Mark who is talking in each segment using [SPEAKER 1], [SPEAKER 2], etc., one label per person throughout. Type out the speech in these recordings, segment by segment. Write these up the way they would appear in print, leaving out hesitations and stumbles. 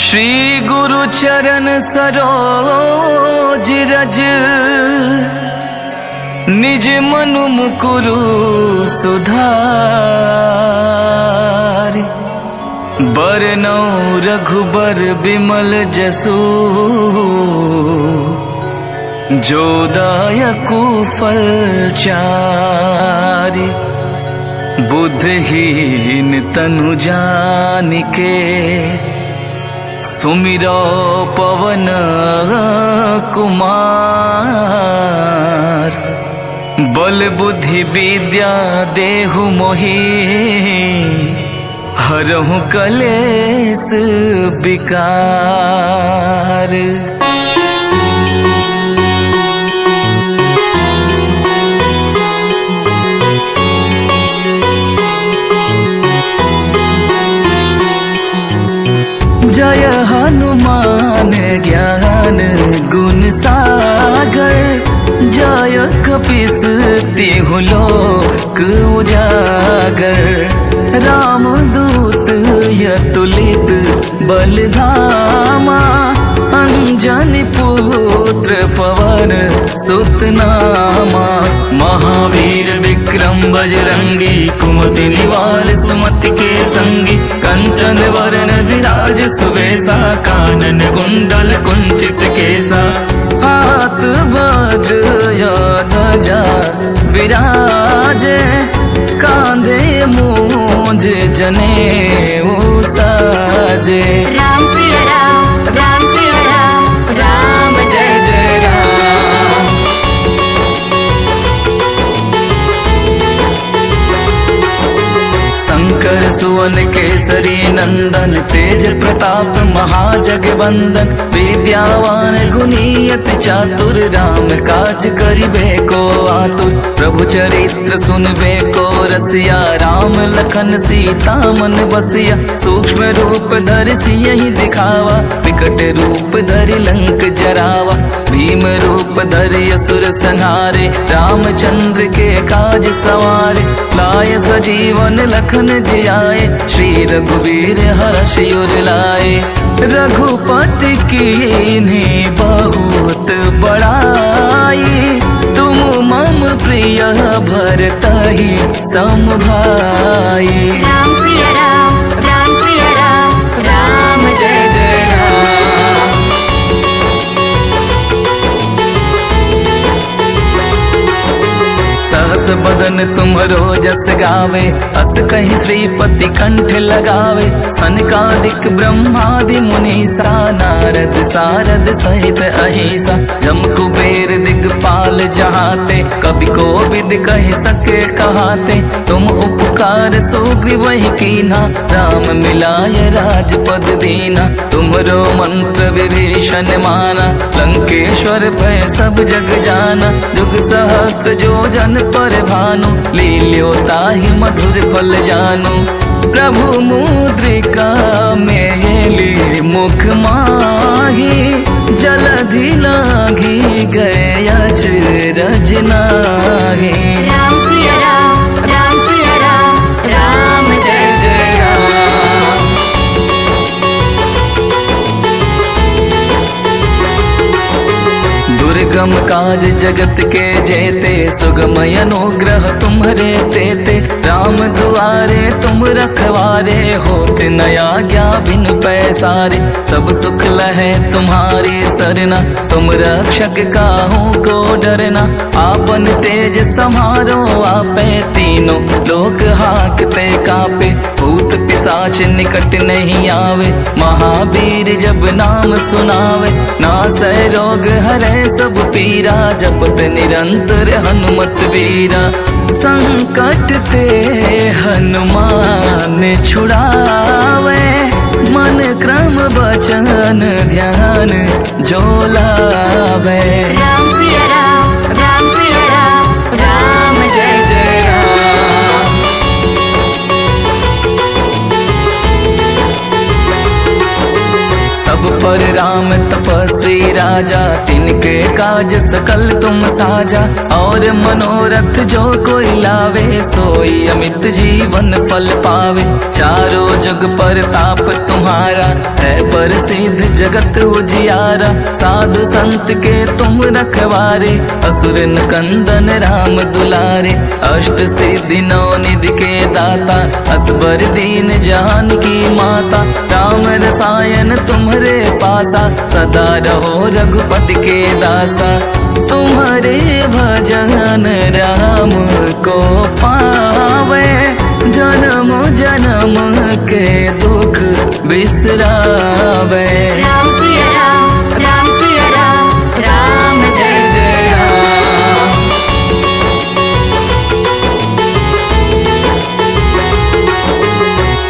[SPEAKER 1] श्री गुरु चरण सरोज रज निज मनु मुकुरु सुधार। बरनौ रघुबर बिमल जसु जो दायकु फल चारि। बुद्धहीन तनु जानिके सुमिरो पवन कुमार। बल बुद्धि विद्या देहु मोहि हरहु कलेस विकार। जय हनुमान ज्ञान गुण सागर। जय कपीस तिहु लोक उजागर। राम दूत यतुलित बलधामा। अंजनी पुत्र पवन सुत नामा। महावीर विक्रम बजरंगी कुमति निवार सुमति के संगी। कंचन वरण विराज सुवेशा कानन कुंडल कुंचित केसा। हाथ वज्र ध्वजा विराजे कांधे मूंज जनेऊ साजे।
[SPEAKER 2] राम सिया राम राम सिया राम राम जय जय राम।
[SPEAKER 1] शंकर सुवन केसरी नंदन तेज प्रताप महाजगवंदन। विद्यावान गुणीयति चातुर राम काज करिबे को आतुर। प्रभु चरित्र सुनबे को रसिया राम लखन सीता मन बसिया। सूक्ष्म रूप धरि सियहि दिखावा विकट रूप धरि लंक जरावा। भीम रूप धरि असुर संहारे रामचंद्र के काज सवारे। लाय सजीवन लखन जियाए श्री रघुवीर हर्ष उर लाए। रघुपति कीन्ही बहुत बड़ाई। तुम मम प्रिय भरतहि सम भाई।
[SPEAKER 2] राम सिया राम राम सिया राम राम जय जय राम।
[SPEAKER 1] सहस बदन तुम्हरो जस गावे। अस कहीं श्रीपति कंठ लगावे। सनकादिक ब्रह्मादि मुनीसा नारद सारद सहित अहिसा। जम कुबेर दिगपाल जहाते कवि को विद कह सके कहाते। तुम उपकार सुग्रीवहि कीन्हा राम मिलाय राजपद दीना। तुम्हरो मंत्र विभीषण माना लंकेश्वर भय सब जग जाना। जुग सहस्त्र जो जन पर भानु लील्यो ताहि मधुर फल जानु। प्रभु मुद्रिका मेली मुख माही। जलधि लागी गए अचरज नाहि।
[SPEAKER 2] राम सिया राम राम सिया राम राम जय जय राम।
[SPEAKER 1] दुर्गम काज जगत के जेते सुगमय अनुग्रह तुम्हरे तेते। राम दुआरे तुम रखवारे होत न आज्ञा बिन पैसारे। सब सुख लहे तुम्हारी सरना तुम रक्षक काहू को डरना। आपन तेज समारो आपे तीनों लोक हाकते कापे। भूत पिशाच निकट नहीं आवे महावीर जब नाम सुनावे। नासै रोग हरै सब पीरा जपत निरंतर हनुमत वीरा। संकट ते हनुमान छुड़ावे। मन क्रम वचन ध्यान जो लावे।
[SPEAKER 2] राम सिया राम राम सिया राम राम जय जय राम।
[SPEAKER 1] सब पर राम तपस्वी राजा, तिनके काज सकल तुम साजा। और मनोरथ जो कोई लावे, सोई अमित जीवन फल पावे। चारों जग पर ताप तुम्हारा, है प्रसिद्ध जगत उजियारा। साधु संत के तुम रखवारे, असुर कंदन राम दुलारे। अष्ट सिद्धि नौ निधि के दाता, असबर दीन जान की माता। राम रसायन तुम्हारे पासा, सदा रहो रघुपति के दासा। तुम्हारे भजन राम को पावे, जन्म जन्म के दुख बिसरावे।
[SPEAKER 2] राम सिया राम, राम सिया राम, राम जय जय राम।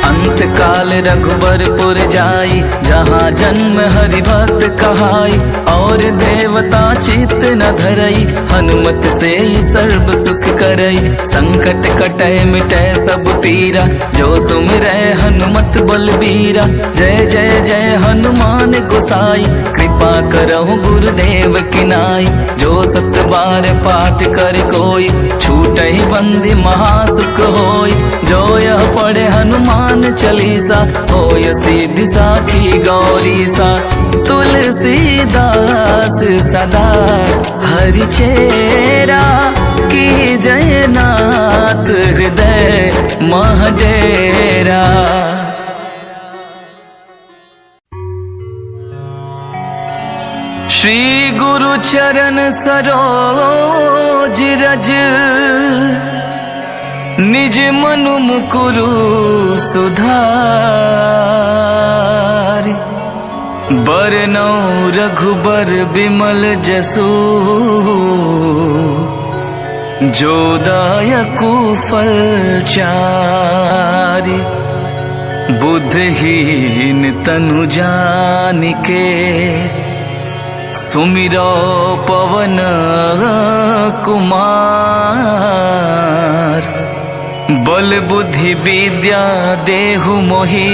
[SPEAKER 1] अंत काल रघुबरपुर जाई, जहाँ जन्म हरि भक्त कहाई। और देवता चित्त न धरई, हनुमत से सर्व सुख करई। संकट कटै मिटै सब पीरा, जो सुमिरै हनुमत बलबीरा। जय जय जय हनुमान गोसाई, कृपा करहु गुरुदेव की नाई। जो सत बार पाठ कर कोई, छूटहि बंदी महासुख होई। जो यह पढ़े हनुमान चालीसा, होय सिद्धि साखी गौरी सा। तुलसीदास सदा हरि चेरा, की जय नाथ हृदय मह डेरा। श्री गुरु चरण सरोज रज, निज मनु मुकुरु सुधार। बरनौ रघुबर बिमल जसु, जो दायकु फल चारि। बुद्धहीन तनु जानिके, सुमिरो पवन कुमार। बल बुद्धि विद्या देहु मोहि,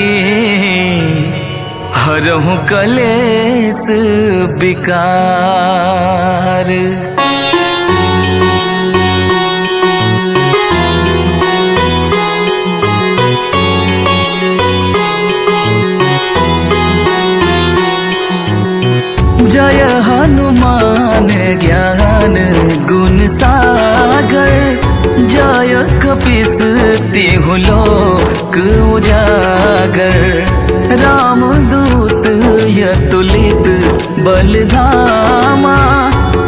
[SPEAKER 1] हरहु कलेस विकार। जय हनुमान ज्ञान गुण सागर। जय कपीस तिहु लोक उजागर। राम दूत यतुलित बलधामा,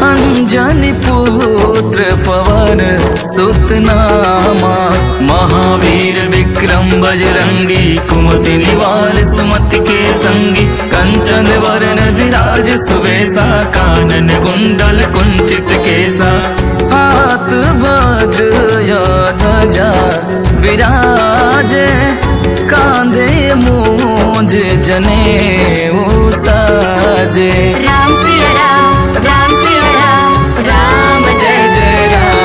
[SPEAKER 1] अंजनी पुत्र पवन सुत नामा। महावीर विक्रम बजरंगी, कुमति निवार सुमति के संगी। कंचन वरण विराज सुवेशा, कानन कुंडल कुंचित केसा। हाथ वज्र ध्वजा विराजे, कांधे मूंज जनेऊ साजे।
[SPEAKER 2] राम सिया राम, राम सिया राम, राम जय जय राम।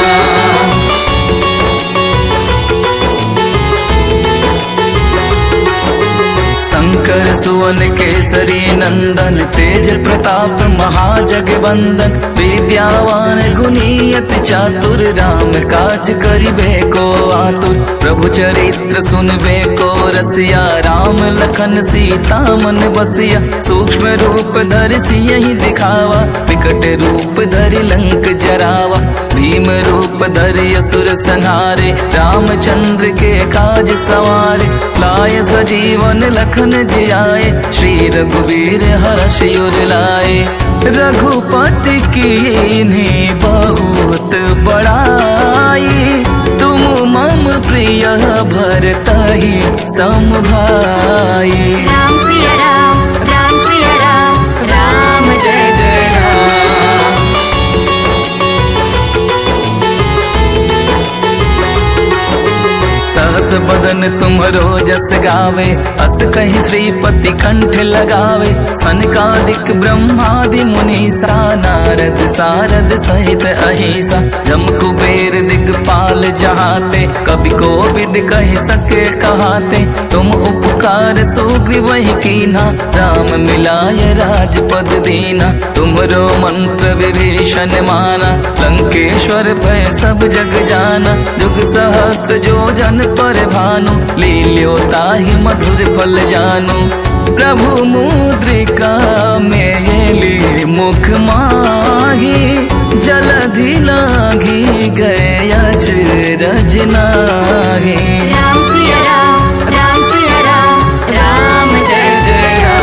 [SPEAKER 1] शंकर सुवन केसरी नंदन, तेज प्रताप महाजगवंदन। विद्यावान गुणी अति चातुर, राम काज करिबे को आतुर। प्रभु चरित्र सुनबे को रसिया, राम लखन सीता मन बसिया। सूक्ष्म रूप धरि सियहि दिखावा, विकट रूप धरि लंक जरावा। भीम रूप धरि असुर संहारे, रामचंद्र के काज सवारे। लाय सजीवन लखन जियाए, श्री रघुवीर हर्षि उर लाए। रघुपति कीन्ही बहुत बड़ाई, तुम मम प्रिय भरतहि सम भाई।
[SPEAKER 2] राम सिया राम, राम सिया राम, राम जय जय राम।
[SPEAKER 1] सहस बदन तुम्हरो जस गावे, अस कहि श्रीपति कंठ लगावे। सनकादिक ब्रह्मादि मुनीसा, नारद सारद सहित अहिसा। जम कुबेर दिगपाल जहाते, कवि कोविद कहि सके कहाते। तुम उपकार पुकार सुग्रीव वही कीना, राम मिलाय राजपद दीना। तुम्हरो मंत्र विभीषण माना, लंकेश्वर भय सब जग जाना। जुग सहस्त्र जो जन पर भानु, लील्यो ताहि मधुर फल जानु। प्रभु मुद्रिका में येली मुख माही, जलधि लागी गए अचरज नाहि।
[SPEAKER 2] राम सिया राम, राम सिया राम, राम जय जय राम।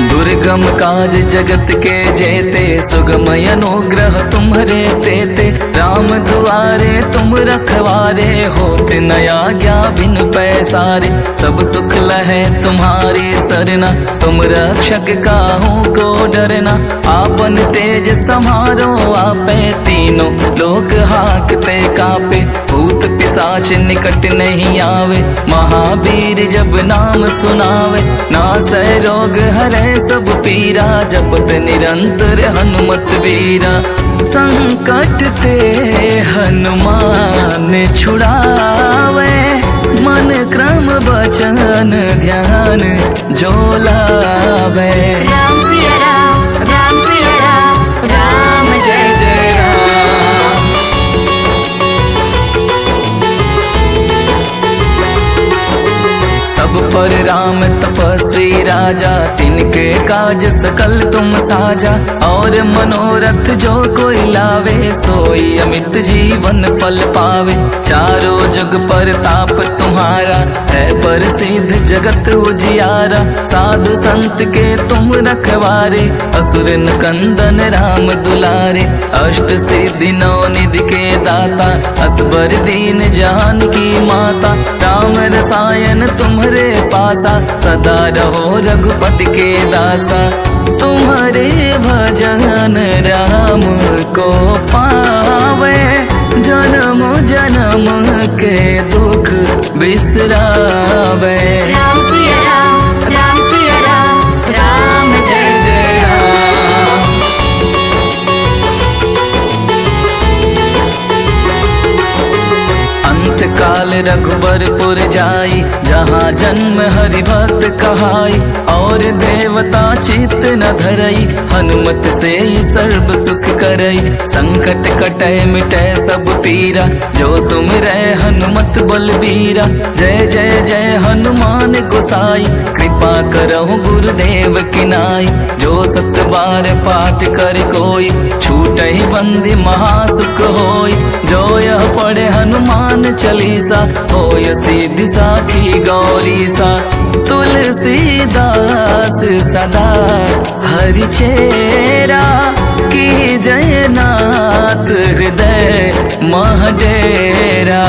[SPEAKER 1] दुर्गम काज जगत के जेते, सुगमय अनुग्रह तुम्हरे तेते। राम दुआरे तुम रखवारे, होते न आज्ञा बिन पैसारे। सब सुख लहे तुम्हारी सरना, तुम रक्षक काहू को डरना। आपन तेज समारो आपे, तीनों लोक हाकते कापे। भूत पिशाच निकट नहीं आवे, महावीर जब नाम सुनावे। नासै रोग हरै सब पीरा, जपत निरंतर हनुमत वीरा। संकट ते हनुमान छुड़ावे, मन क्रम वचन ध्यान जो लावे।
[SPEAKER 2] राम सिया राम, राम सिया राम, राम जय जय राम।
[SPEAKER 1] सब पर राम तपस्वी राजा, तिनके काज सकल तुम साजा। और मनोरथ जो कोई लावे, सोई अमित जीवन फल पावे। चारों जग पर ताप तुम्हारा, है प्रसिद्ध जगत उजियारा। साधु संत के तुम रखवारे, असुर कंदन राम दुलारे। अष्ट सिद्धि नौ निधि के दाता, असबर दीन जान की माता। राम रसायन तुम्हारे पासा, सदा रहो रघुपति के दासा। तुम्हारे भजन राम को पावे, जन्म जन्म के दुख बिसरावे।
[SPEAKER 2] राम सिया राम, राम सिया राम, राम जय जय राम।
[SPEAKER 1] अंत काल रघुबरपुर जाई, जहाँ जन्म हरि भक्त कहाई। और देवता चित्त न धरई, हनुमत से सर्व सुख करई। संकट कटै मिटै सब पीरा, जो सुमिरै हनुमत बलबीरा। जय जय जय हनुमान गोसाई, कृपा करहु गुरुदेव की नाई। जो सत बार पाठ कर कोई, छूटहि बंदी महासुख होई। जो यह पढ़े हनुमान चालीसा, होय सिद्धि साखी गौरी सा। तुलसीदास सदा हरि चेरा, की जयनाथ हृदय मह डेरा।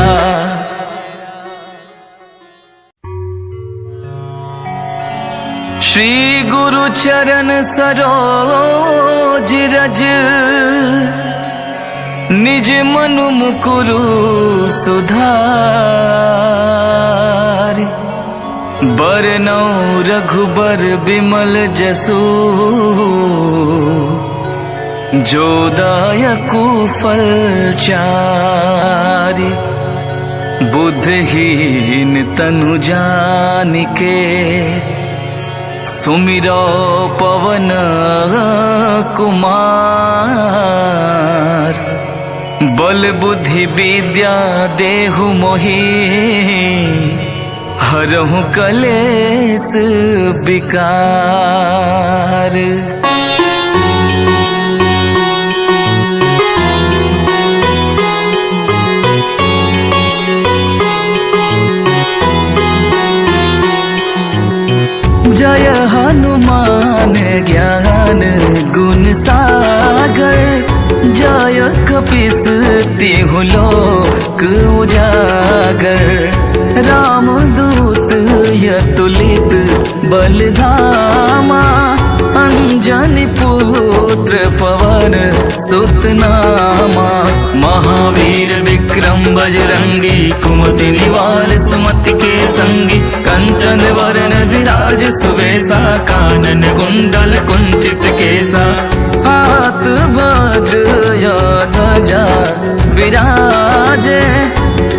[SPEAKER 1] श्री गुरु चरण सरोज रज, निज मनु मुकुरु सुधार। बरनौ रघुबर बिमल जसु, जो दायकु फल चारि। बुद्धहीन तनु जानिके, सुमिरो पवन कुमार। बल बुद्धि विद्या देहु मोहि, हरहु कलेस विकार। जय हनुमान ज्ञान गुण सागर। जय कपीस तिहु लोक उजागर। राम दूत यतुलित बलधामा। अंजनी पुत्र पवन सुत नामा। महावीर विक्रम बजरंगी, कुमति निवार सुमति के संगी। कंचन वरण विराज सुवेशा, कानन कुंडल कुंचित केसा। हाथ वज्र या ध्वजा विराजे,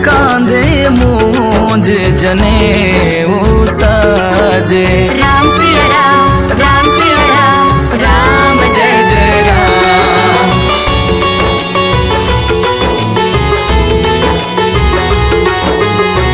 [SPEAKER 1] कांधे मूंज जनेऊ साजे।
[SPEAKER 2] राम सिया राम, राम सिया राम, राम जय जय राम।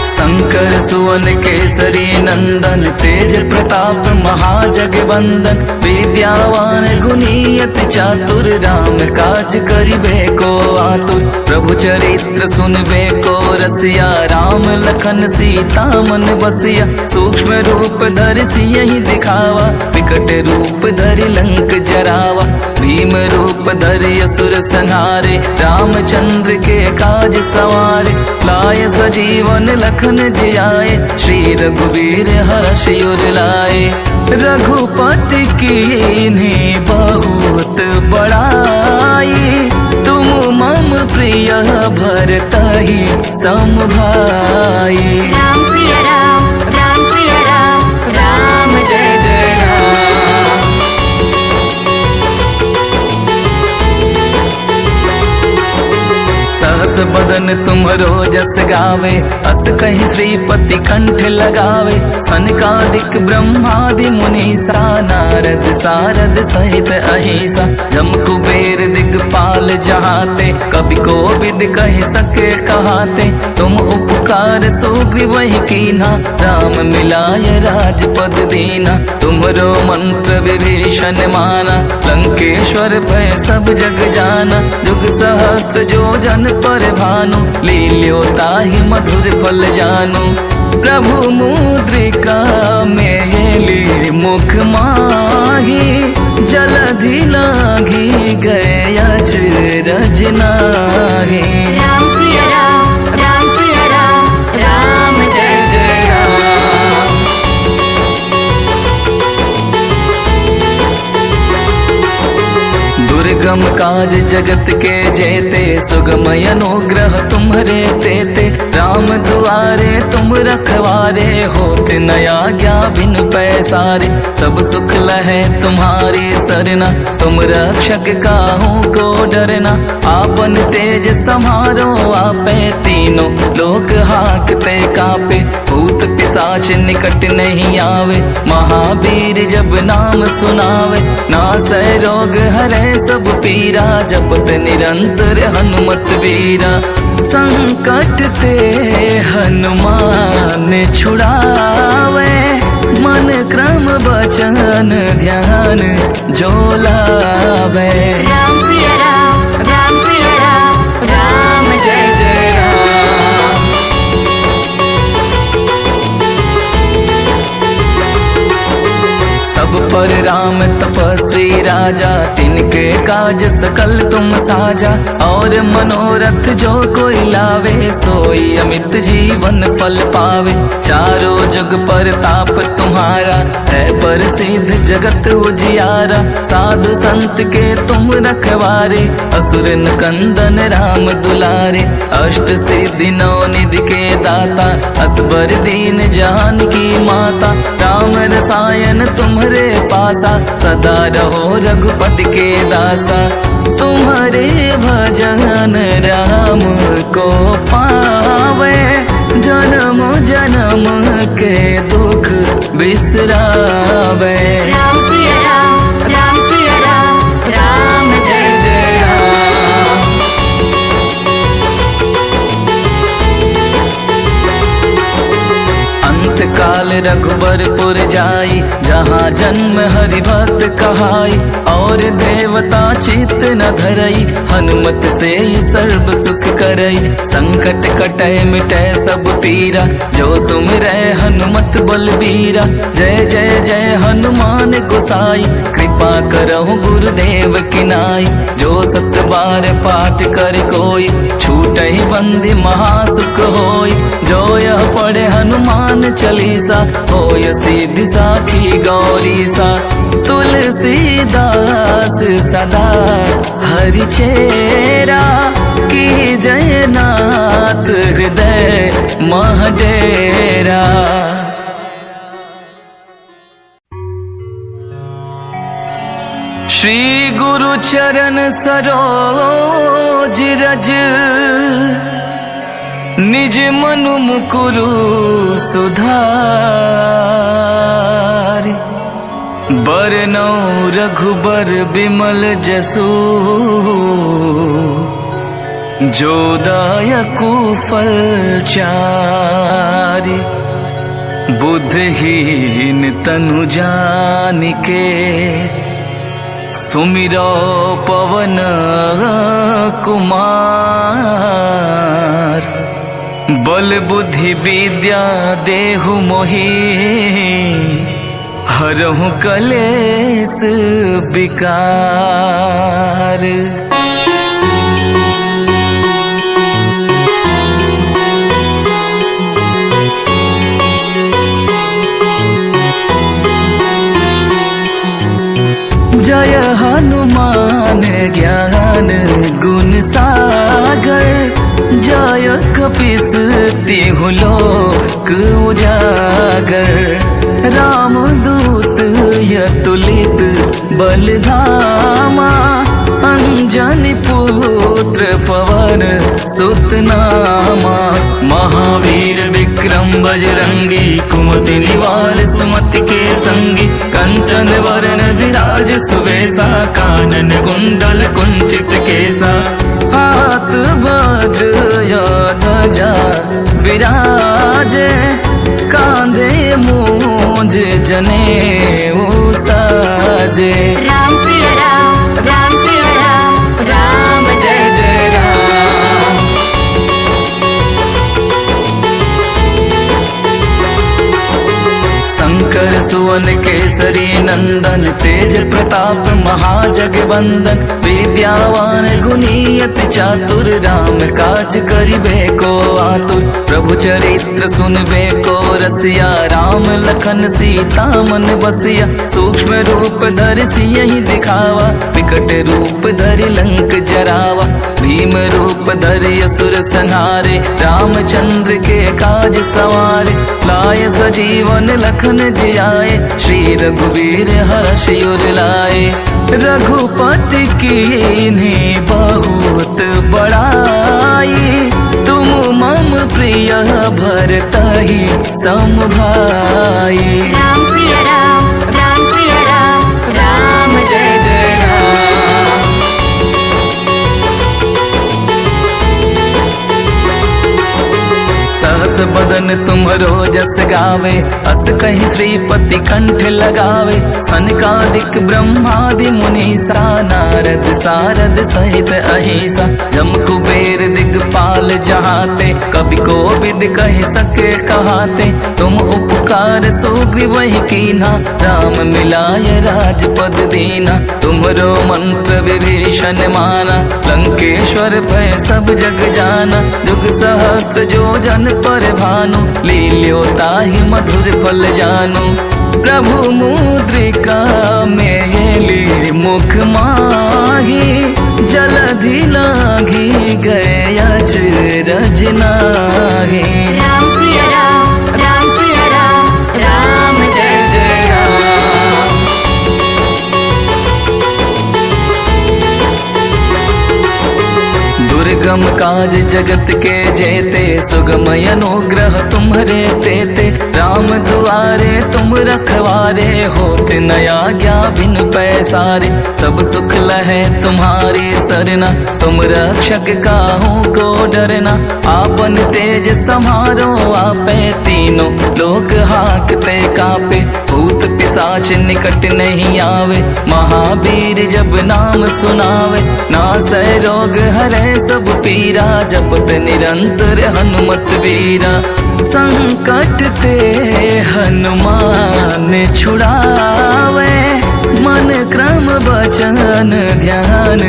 [SPEAKER 1] शंकर सुवन केसरी नंदन, तेज प्रताप महाजगवंदन, विद्यावान गुणी अति चातुर, राम काज करिबे को आतुर। प्रभु चरित्र सुनबे को रसिया, राम लखन सीता मन बसिया। सूक्ष्म रूप धरि सियहि दिखावा, विकट रूप धरि लंक जरावा। भीम रूप धरि असुर संहारे, रामचंद्र के काज सवारे। लाय सजीवन लखन जियाए, श्री रघुवीर हर्ष उर लाए। रघुपति कीन्ही बहुत बड़ाई, तुम मम प्रिय भरतहि सम भाई।
[SPEAKER 2] राम सिया राम, राम सिया राम, राम जय जय राम।
[SPEAKER 1] सहस बदन तुम्हरो जस गावे, अस कहि श्रीपति कंठ लगावे। सनकादिक ब्रह्मादि मुनीसा, नारद सारद सहित अहिसा। जम कुबेर दिगपाल जहाते, कवि कोविद कहि सके कहाते। तुम उपकार सुग्रीवहि कीन्हा, राम मिलाय राजपद दीना। तुम्हरो मंत्र विभीषण माना, लंकेश्वर भय सब जग जाना। जुग सहस्त्र जो जन पर भानु, लील्यो ताहि मधुर फल जानु। प्रभु मुद्रिका मेली मुख माही, जलधि लागी गए अचरज नाहि।
[SPEAKER 2] राम सिया राम, राम सिया राम, राम जय जय राम।
[SPEAKER 1] दुर्गम काज जगत के जेते, सुगमय अनुग्रह तुम्हरे तेते। राम दुआरे तुम रखवारे, होत न आज्ञा बिन पैसारे। सब सुख लहे तुम्हारी सरना, तुम रक्षक काहू को डरना। आपन तेज समारो आपे, तीनों लोक हाकते कापे। भूत पिशाच निकट नहीं आवे, महावीर जब नाम सुनावे। नासै रोग हरे सब पीरा, जपत निरंतर हनुमत वीरा। संकट ते हनुमान छुड़ावे, मन क्रम वचन ध्यान जो लावे।
[SPEAKER 2] राम सिया राम, राम सिया राम, राम जय जय राम।
[SPEAKER 1] सब पर राम तपस्वी राजा, तिनके काज सकल तुम साजा। और मनोरथ जो कोई लावे, सोई अमित जीवन फल पावे। चारों जुग पर ताप तुम्हारा, है प्रसिद्ध जगत उजियारा। साधु संत के तुम रखवारे, असुर कंदन राम दुलारे। अष्ट सिद्धि नौ निधि के दाता, असबर दीन जान की माता। राम रसायन तुम्हारे पासा, सदा रहो रघुपति के दासा। तुम्हारे भजन राम को पावे, जन्म जन्म के दुख बिसरावे।
[SPEAKER 2] राम सिया राम, राम सिया राम, राम जय जय राम।
[SPEAKER 1] अंत काल रघुबरपुर जाई, जहाँ जन्म हरि भक्त कहाई। और देवता चित्त न धरई, हनुमत से ही सर्व सुख करई। संकट कटै मिटै सब पीरा, जो सुमिरै हनुमत बलबीरा। जय जय जय हनुमान गोसाई, कृपा करहु गुरुदेव की नाई। जो सत बार पाठ कर कोई, छूटहि बंदी महासुख होई। जो यह पढ़े हनुमान चालीसा, होय सिद्धि साखी गौरी सा। तुलसीदास सदा हरि चेरा, की जय नाथ हृदय मह डेरा। श्री गुरु चरण सरोज रोज रज निज मनु मुकुरु सुधार बरनौ रघुबर बिमल जसु जो दायकु फल चारि बुद्धहीन तनु जानिके सुमिरो पवन कुमार बल बुद्धि विद्या देहु मोहि हरहु कलेस विकार। जय हनुमान ज्ञान गुण सागर जय कपीस तिहु लोक उजागर रामदूत यतुलित बलधामा अंजनी पुत्र पवन सुत नामा महावीर विक्रम बजरंगी कुमति निवार सुमति के संगी कंचन वरण विराज सुवेशा कानन कुंडल कुंचित केसा हाथ वज्र ध्वजा विराजे कांधे मूंज जनेऊ साजे।
[SPEAKER 2] राम सिया राम राम सिया राम राम जय जय राम।
[SPEAKER 1] शंकर सुवन केसरी नंदन तेज प्रताप महाजगवंदन विद्यावान गुणियति चातुर राम काज करिबे को आतुर प्रभु चरित्र सुनबे को रसिया राम लखन सीता मन बसिया सूक्ष्म रूप धरि सियहि दिखावा विकट रूप धरि लंक जरावा भीम रूप धरि असुर संहारे रामचंद्र के काज सवारे लाय सजीवन लखन जियाए श्री रघुवीर हर्ष उर लाए रघुपति कीन्ही बहुत बड़ाई तुम मम प्रिय भरतहि सम भाई।
[SPEAKER 2] राम सिया राम राम सिया राम राम जय जय राम।
[SPEAKER 1] सहस बदन तुम्हरो जस गावे अस कहि श्रीपति कंठ लगावे सनकादिक ब्रह्मादि मुनीसा नारद सारद सहित अहिसा जम कुबेर दिगपाल जहाते कवि को विद कहि सके कहाते तुम उपकार सुग्रीव वही कीन्हा राम मिलाय राजपद दीना तुम्हरो मंत्र विभीषण माना लंकेश्वर भय सब जग जाना जुग सहस्त्र जो जन पर भानु लील्यो ताहि मधुर फल जानु प्रभु मुद्रिका मेली मुख माही जलधि लागी गए अचरज नाहि।
[SPEAKER 2] राम सिया राम राम सिया राम राम जय जय राम।
[SPEAKER 1] दुर्गम काज जगत के जेते सुगमय अनुग्रह तुम्हरे तेते राम दुआरे तुम रखवारे होत नया ज्ञा बिन पैसारे सब सुख लहे तुम्हारी सरना तुम रक्षक काहू को डरना आपन तेज समारो आपे तीनों लोक हाकते कापे भूत पिशाच निकट नहीं आवे महावीर जब नाम सुनावे नासै रोग हरे सब पीरा जपत निरंतर हनुमत वीरा संकट ते हनुमान छुड़ावे मन क्रम वचन ध्यान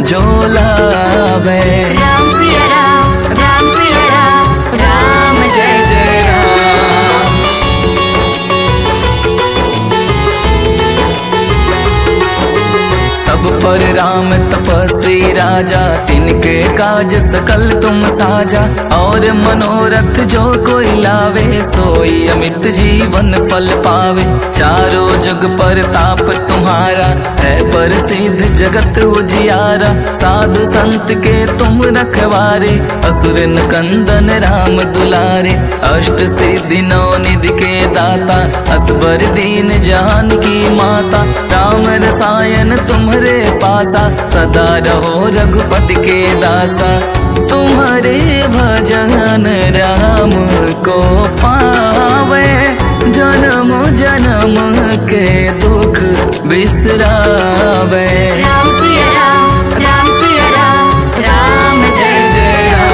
[SPEAKER 1] जो लावे।
[SPEAKER 2] राम सिया राम राम सिया राम राम जय जय राम।
[SPEAKER 1] सब पर राम तपस्वी राजा तिनके काज सकल तुम साजा, और मनोरथ जो कोई लावे सोई अमित जीवन फल पावे। चारों जग पर ताप तुम्हारा है प्रसिद्ध जगत उजियारा, साधु संत के तुम रखवारे असुर कंदन राम दुलारे। अष्ट सिद्धि नौ निधि के दाता असबर दीन जान की माता, राम रसायन तुम्हारे पासा सदा रहो रघुपति के दासा। तुम्हारे भजन राम को पावे, जन्म जन्म के दुख बिसरावे।
[SPEAKER 2] राम सिया राम, राम सिया राम, राम जय जय राम।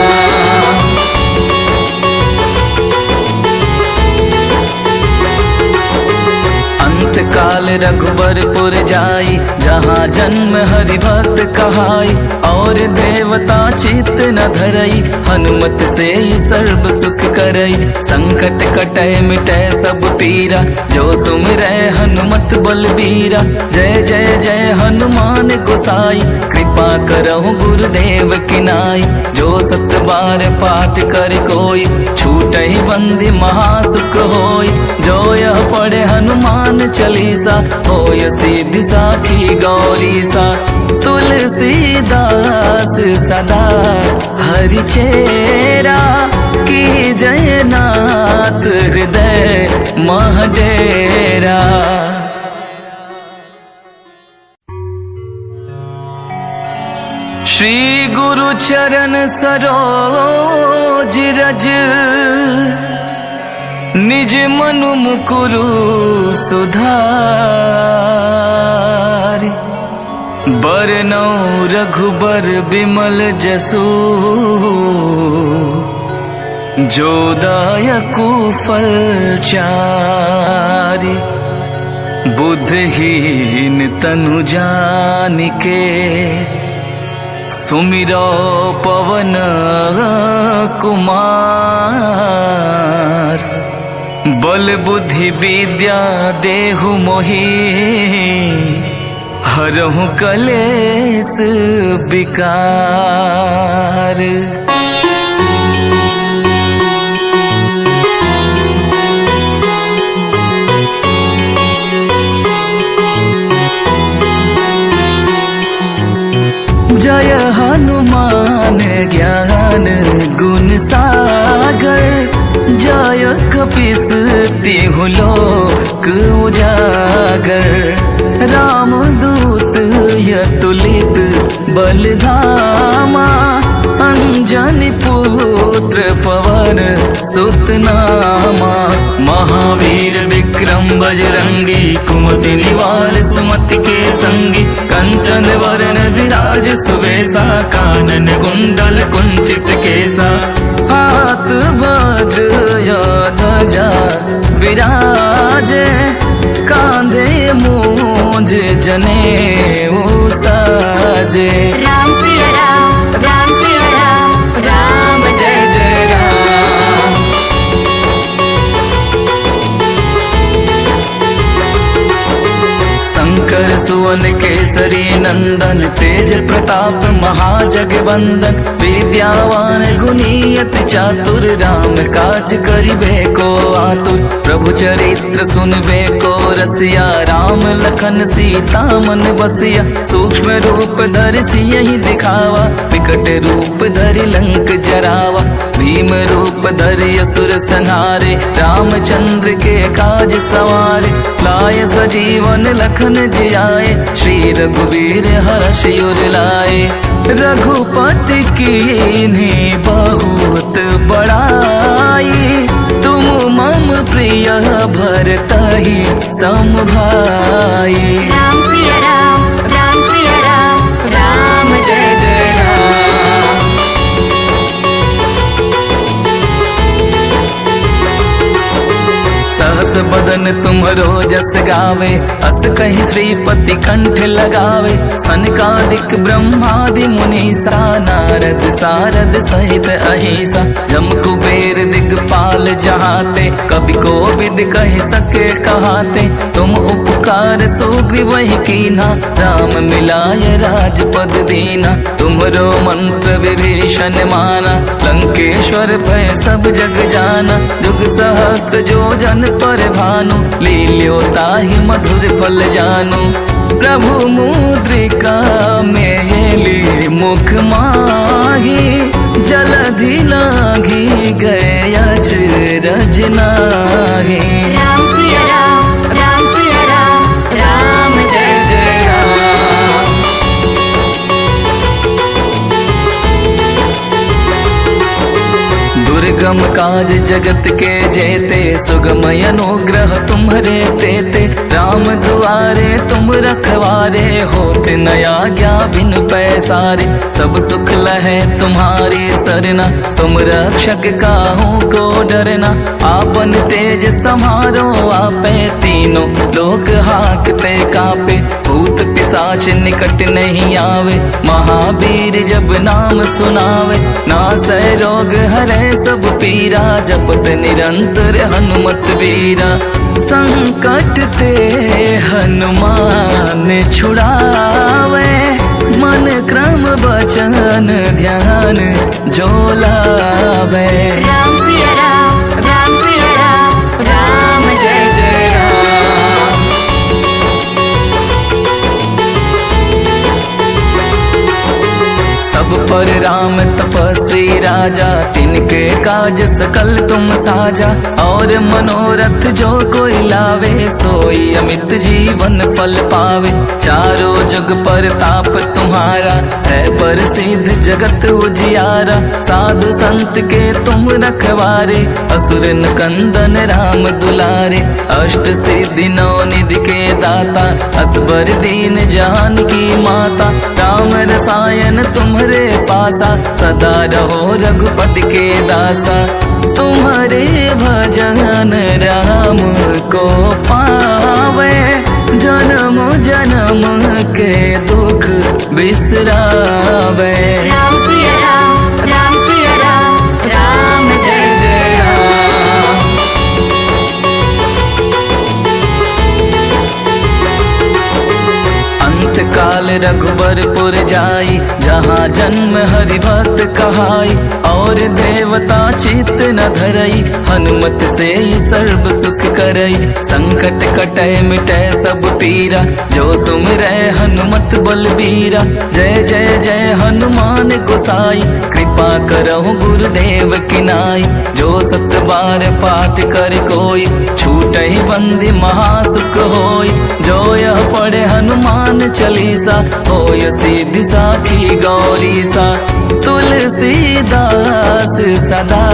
[SPEAKER 1] अंत काल रघुबरपुर जाई, जहाँ जन्म हरि भक्त कहाई। और देवता चित्त न धरई, हनुमत से ही सर्व सुख करई। संकट कटै मिटै सब पीरा, जो सुमिरै हनुमत बलबीरा। जय जय जय हनुमान गोसाई, कृपा करहु गुरुदेव की नाई। जो सत बार पाठ कर कोई, छूटहि बंदी महासुख होई। जो यह पढ़े हनुमान चालीसा, होय सिद्धि साखी गौरीसा। तुलसीदास सदा हरि चेरा, की जयनाथ हृदय महडेरा। श्री गुरु चरण सरोज रज, निज मनु मुकुरु सुधार। बरनौ रघुबर बिमल जसु, जो दायकु फल चारि। बुद्धहीन तनु जानिके, सुमिरो पवन कुमार। बल बुद्धि विद्या देहु मोहि, हरहु कलेस विकार। जय हनुमान ज्ञान गुण सागर, जय कपीस तिहु लोक उजागर। राम दूत यतुलित बलधामा, अंजनी पुत्र पवन सुत नामा। महावीर विक्रम बजरंगी, कुमति निवार सुमति के संगी। कंचन वरण विराज सुवेशा, कानन कुंडल कुंचित केसा। हाथ वज्र या ध्वजा विराजे, कांधे मूंज जनेऊ साजे।
[SPEAKER 2] राम सिया राम, राम सिया राम, राम जय जय राम।
[SPEAKER 1] शंकर सुवन केसरी नंदन, तेज प्रताप महाजगवंदन। विद्यावान गुणी अति चातुर, राम काज करिबे को आतुर। प्रभु चरित्र सुनबे को रसिया, राम लखन सीता मन बसिया। सूक्ष्म रूप धरि सियहि दिखावा, विकट रूप धरि लंक जरावा। भीम रूप धरि असुर संहारे, रामचंद्र के काज सवारे। लाय सजीवन लखन जियाए, श्री रघुवीर हर्ष उर लाए। रघुपति कीन्ही बहुत बड़ाई, तुम मम प्रिय भरतहि सम भाई।
[SPEAKER 2] राम सिया राम, राम सिया राम, राम जय जय राम।
[SPEAKER 1] सहस बदन सुमन तुम्हरो जस गावे, अस कहि श्रीपति कंठ लगावे। सनकादिक ब्रह्मादि मुनीसा, नारद सारद सहित अहिसा। जम कुबेर दिगपाल जहाते, कवि को विद कहि सके कहाते। तुम उपकार सुग्रीव वही कीना, राम मिलाय राजपद दीना। तुम्हरो मंत्र विभीषण माना, लंकेश्वर भय सब जग जाना। जुग सहस्त्र जो जन पर भानु, लील्यो ताहि मधुर फल जानु। प्रभु मुद्रिका मेली मुख माही, जलधि लागी गए अचरज नाहि।
[SPEAKER 2] राम सिया राम, राम सिया राम, राम जय जय राम।
[SPEAKER 1] दुर्गम काज जगत के जेते, सुगमय अनुग्रह तुम्हरे तेते। राम दुआरे तुम रखवारे, होत न आज्ञा बिन पैसारे। सब सुख लहे तुम्हारी सरना, तुम रक्षक काहू को डरना। आपन तेज समारो आपे, तीनों लोक हाकते कापे। भूत पिशाच निकट नहीं आवे, महावीर जब नाम सुनावे। नासै रोग हरे सब पीरा, जपत निरंतर हनुमत वीरा। संकट ते हनुमान छुड़ावे, मन क्रम वचन ध्यान जो लावे।
[SPEAKER 2] राम सिया राम, राम सिया राम, राम जय जय राम।
[SPEAKER 1] सब पर राम तपस्वी राजा, तिनके काज सकल तुम साजा। और मनोरथ जो कोई लावे, सोई अमित जीवन फल पावे। चारों जुग पर ताप तुम्हारा, है प्रसिद्ध जगत उजियारा। साधु संत के तुम रखवारे, असुर कंदन राम दुलारे। अष्ट सिद्धि नौ निधि के दाता, असबर दीन जान की माता। राम रसायन तुम्हारे पासा, सदा रहो रघुपति के दासा। तुम्हारे भजन राम को पावे, जन्म जन्म के दुख बिसरावे।
[SPEAKER 2] राम सिया राम, राम सिया राम, राम जय जय राम।
[SPEAKER 1] अंत काल रघुबरपुर जाई, जहाँ जन्म हरि भक्त कहाई। और देवता चित्त न धरई, हनुमत से ही सर्व सुख करई। संकट कटै मिटै सब पीरा, जो सुमिरै हनुमत बलबीरा। जय जय जय हनुमान गोसाई, कृपा करहु गुरुदेव की नाई। जो सत बार पाठ कर कोई, छूटहि बंदी महासुख होई। जो यह पढ़े हनुमान चालीसा, होय सिद्धि साखी गौरीसा। तुलसीदास सदा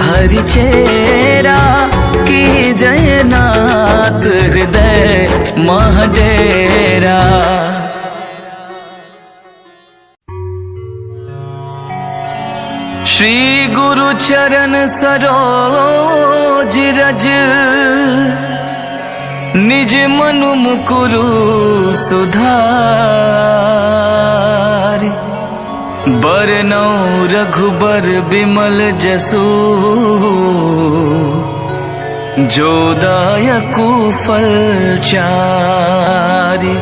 [SPEAKER 1] हरि चेरा, की जयनाथ हृदय महडेरा। श्री गुरु चरण सरोज रज, निज मनु मुकुरु सुधार। बरनौ रघुबर बिमल जसु, जो दायकु फल चारि।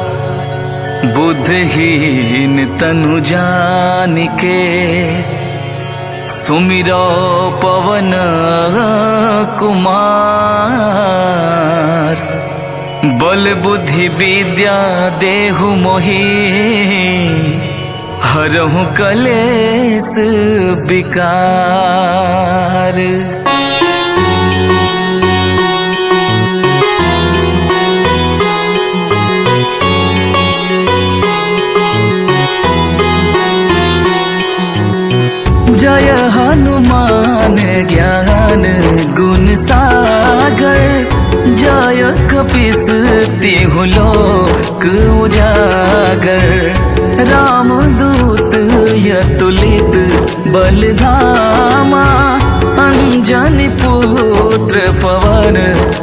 [SPEAKER 1] बुद्धहीन तनु जानिके, सुमिरो पवन कुमार। बल बुद्धि विद्या देहु मोहि, हरहु कलेस विकार। जय हनुमान ज्ञान गुण सागर। जय कपीस तिहु लोक उजागर। राम दूत यतुलित बलधामा, अंजनी पुत्र पवन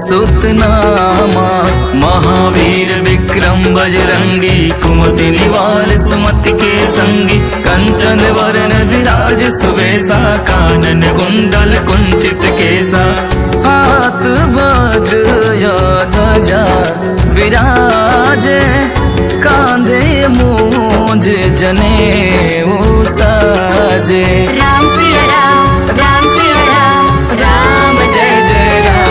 [SPEAKER 1] सुतनामा। महावीर विक्रम बजरंगी, कुमति निवार सुमति के संगी। कंचन वरण विराज सुवेशा, कानन कुंडल कुंचित केसा। हाथ वज्र या ध्वजा विराजे, कांधे मूंज जनेऊ साजे।
[SPEAKER 2] राम सिया राम, राम सिया राम, राम जय जय राम।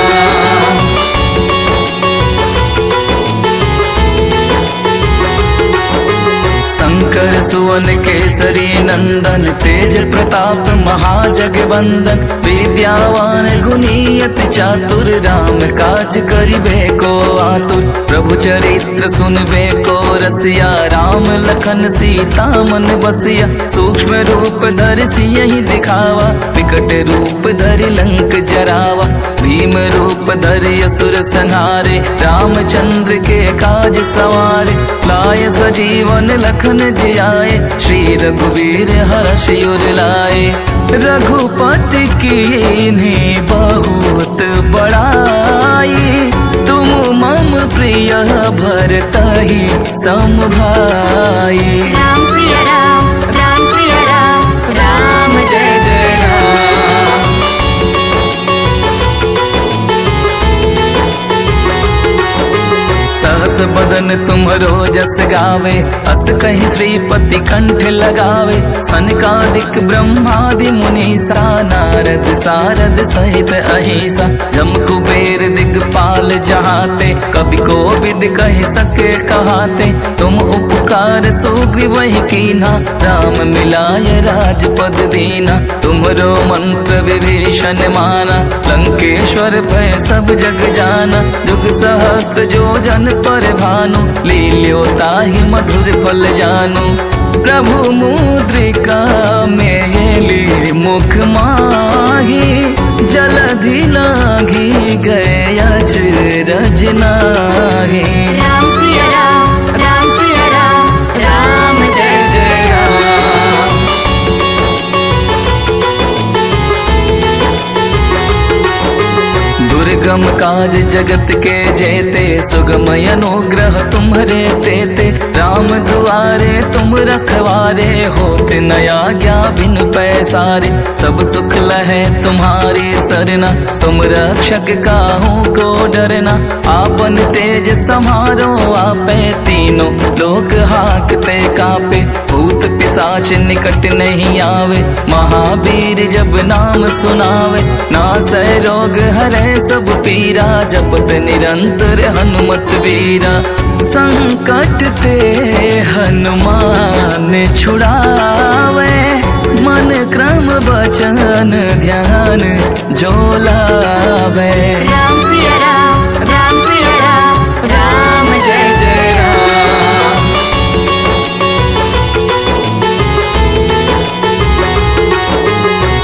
[SPEAKER 1] शंकर सुवन केसरी नंदन, तेज प्रताप महाजगवंदन। विद्यावान गुणियति चातुर, राम काज करिबे को आतुर। प्रभु चरित्र सुनबे को रसिया, राम लखन सीता मन बसिया। सूक्ष्म रूप धरि सियहि दिखावा, विकट रूप धरि लंक जरावा। भीम रूप धरि असुर संहारे, रामचंद्र के काज सवारे। लाय सजीवन लखन जियाए, श्री रघुवीर हर्ष उर लाए। रघुपति कीन्ही बहुत बड़ाई, तुम मम प्रिय भरतहि सम भाई।
[SPEAKER 2] राम सिया राम, राम सिया राम, राम जय जय राम।
[SPEAKER 1] सहस बदन तुम्हरो जस गावे, अस कहि श्रीपति कंठ लगावे। सनकादिक ब्रह्मादि मुनीसा, नारद सारद सहित अहिसा। जम कुबेर दिगपाल जहाते, कवि कोविद कहि सके कहाते। तुम उपकार सुग्रीवहि कीन्हा, राम मिलाय राजपद दीना। तुमरो मंत्र विभीषण माना, लंकेश्वर भय सब जग जाना। जुग सहस्त्र जो जन पर भानु, लील्यो ताहि मधुर फल जानु। प्रभु मुद्रिका मेली मुख माही, जलधि लागी गए अचरज नाहि।
[SPEAKER 2] राम सिया राम, राम सिया राम, राम जय जय राम।
[SPEAKER 1] दुर्गम काज जगत के जेते, सुगम अनुग्रह तुम्हरे तेते। राम दुआरे तुम रखवारे, होत न आज्ञा बिन पैसारे। सब सुख लहे तुम्हारी सरना, तुम रक्षक काहू को डरना। आपन तेज समारो आपे, तीनों लोक हाकते कापे। भूत पिशाच निकट नहीं आवे, महावीर जब नाम सुनावे। नासै रोग हरै सब पीरा, जपत निरंतर हनुमत वीरा। संकट ते हनुमान छुड़ावे, मन क्रम वचन ध्यान जो लावे।
[SPEAKER 2] राम सिया राम, राम सिया राम, राम जय जय राम।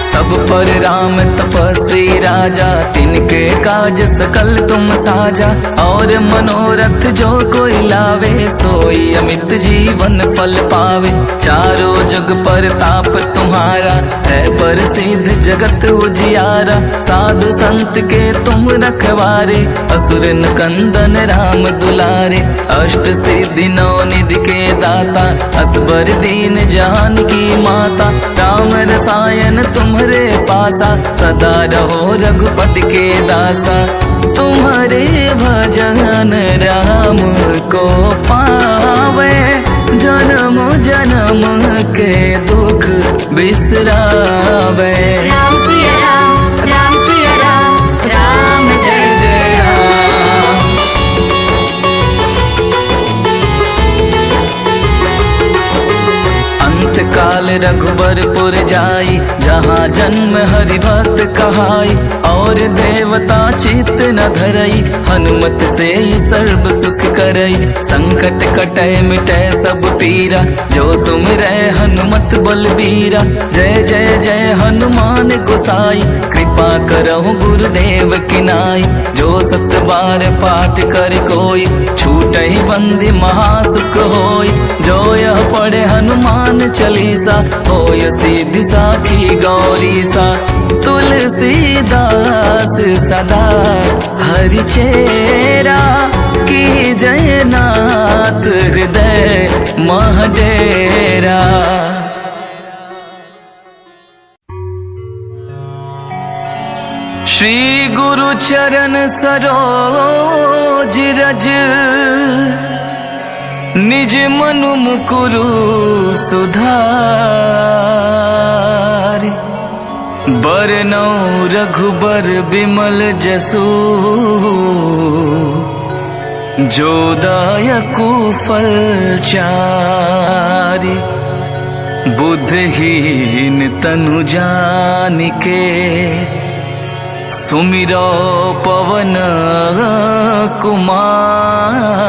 [SPEAKER 1] सब पर राम तपस्वी राजा, तिनके काज सकल तुम साजा। और मनोरथ जो कोई लावे, सोई अमित जीवन फल पावे। चारों जग पर ताप तुम्हारा, है प्रसिद्ध जगत उजियारा। साधु संत के तुम रखवारे, असुर कंदन राम दुलारे। अष्ट सिद्धि नौ निधि के दाता, असबर दीन जान की माता। राम रसायन तुम्हारे पासा, सदा रहो रघुपति के दासा। तुम्हारे भजन राम को पावे, जन्म जन्म के दुख बिसरावे।
[SPEAKER 2] राम सिया राम, राम सिया राम, राम जय जय राम।
[SPEAKER 1] अंत काल रघुबरपुर जाई, जहाँ जन्म हरि भक्त कहाई। और देवता चित्त न धरई, हनुमत से ही सर्व सुख करई। संकट कटै मिटै सब पीरा, जो सुमिरै हनुमत बलबीरा। जय जय जय हनुमान गोसाई, कृपा करहु गुरुदेव की नाई। जो सत बार पाठ कर कोई, छूटहि बंदी महासुख होई। जो यह पढ़े हनुमान चालीसा, होय सिद्धि साखी गौरीसा। तुलसीदास सदा हरि चेरा की जयनाथ हृदय महडेरा। श्री गुरु चरण सरोज रज निज मनु मुकुरु सुधार। बरनौ रघुबर बिमल जसु जो दायकु फल चारि। बुद्धहीन तनु जानिके सुमिरो पवन कुमार।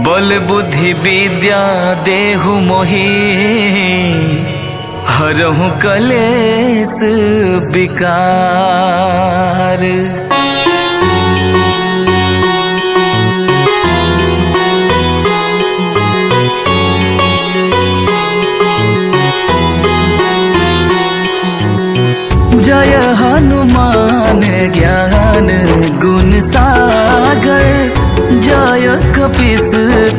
[SPEAKER 1] बल बुद्धि विद्या देहु मोहि हरहु कलेस विकार। जय हनुमान ज्ञान गुण सागर। जय कपीस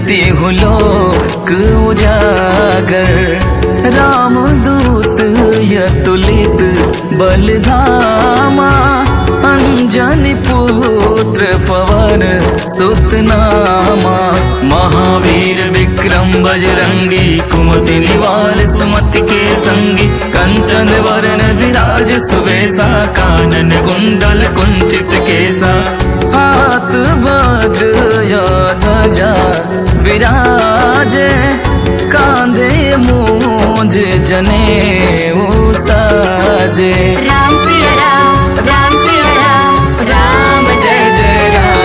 [SPEAKER 1] तिहु लोक उजागर। राम दूत यतुलित बलधामा। अंजनी पुत्र पवन सुत नामा। महावीर विक्रम बजरंगी कुमति निवार सुमति के संगी। कंचन वरण विराज सुवेशा कानन कुंडल कुंचित केसा। हाथ वज्र ध्वजा विराजे कांधे मूंज जनेऊ साजे।
[SPEAKER 2] राम सिया राम राम सिया राम राम जय जय राम।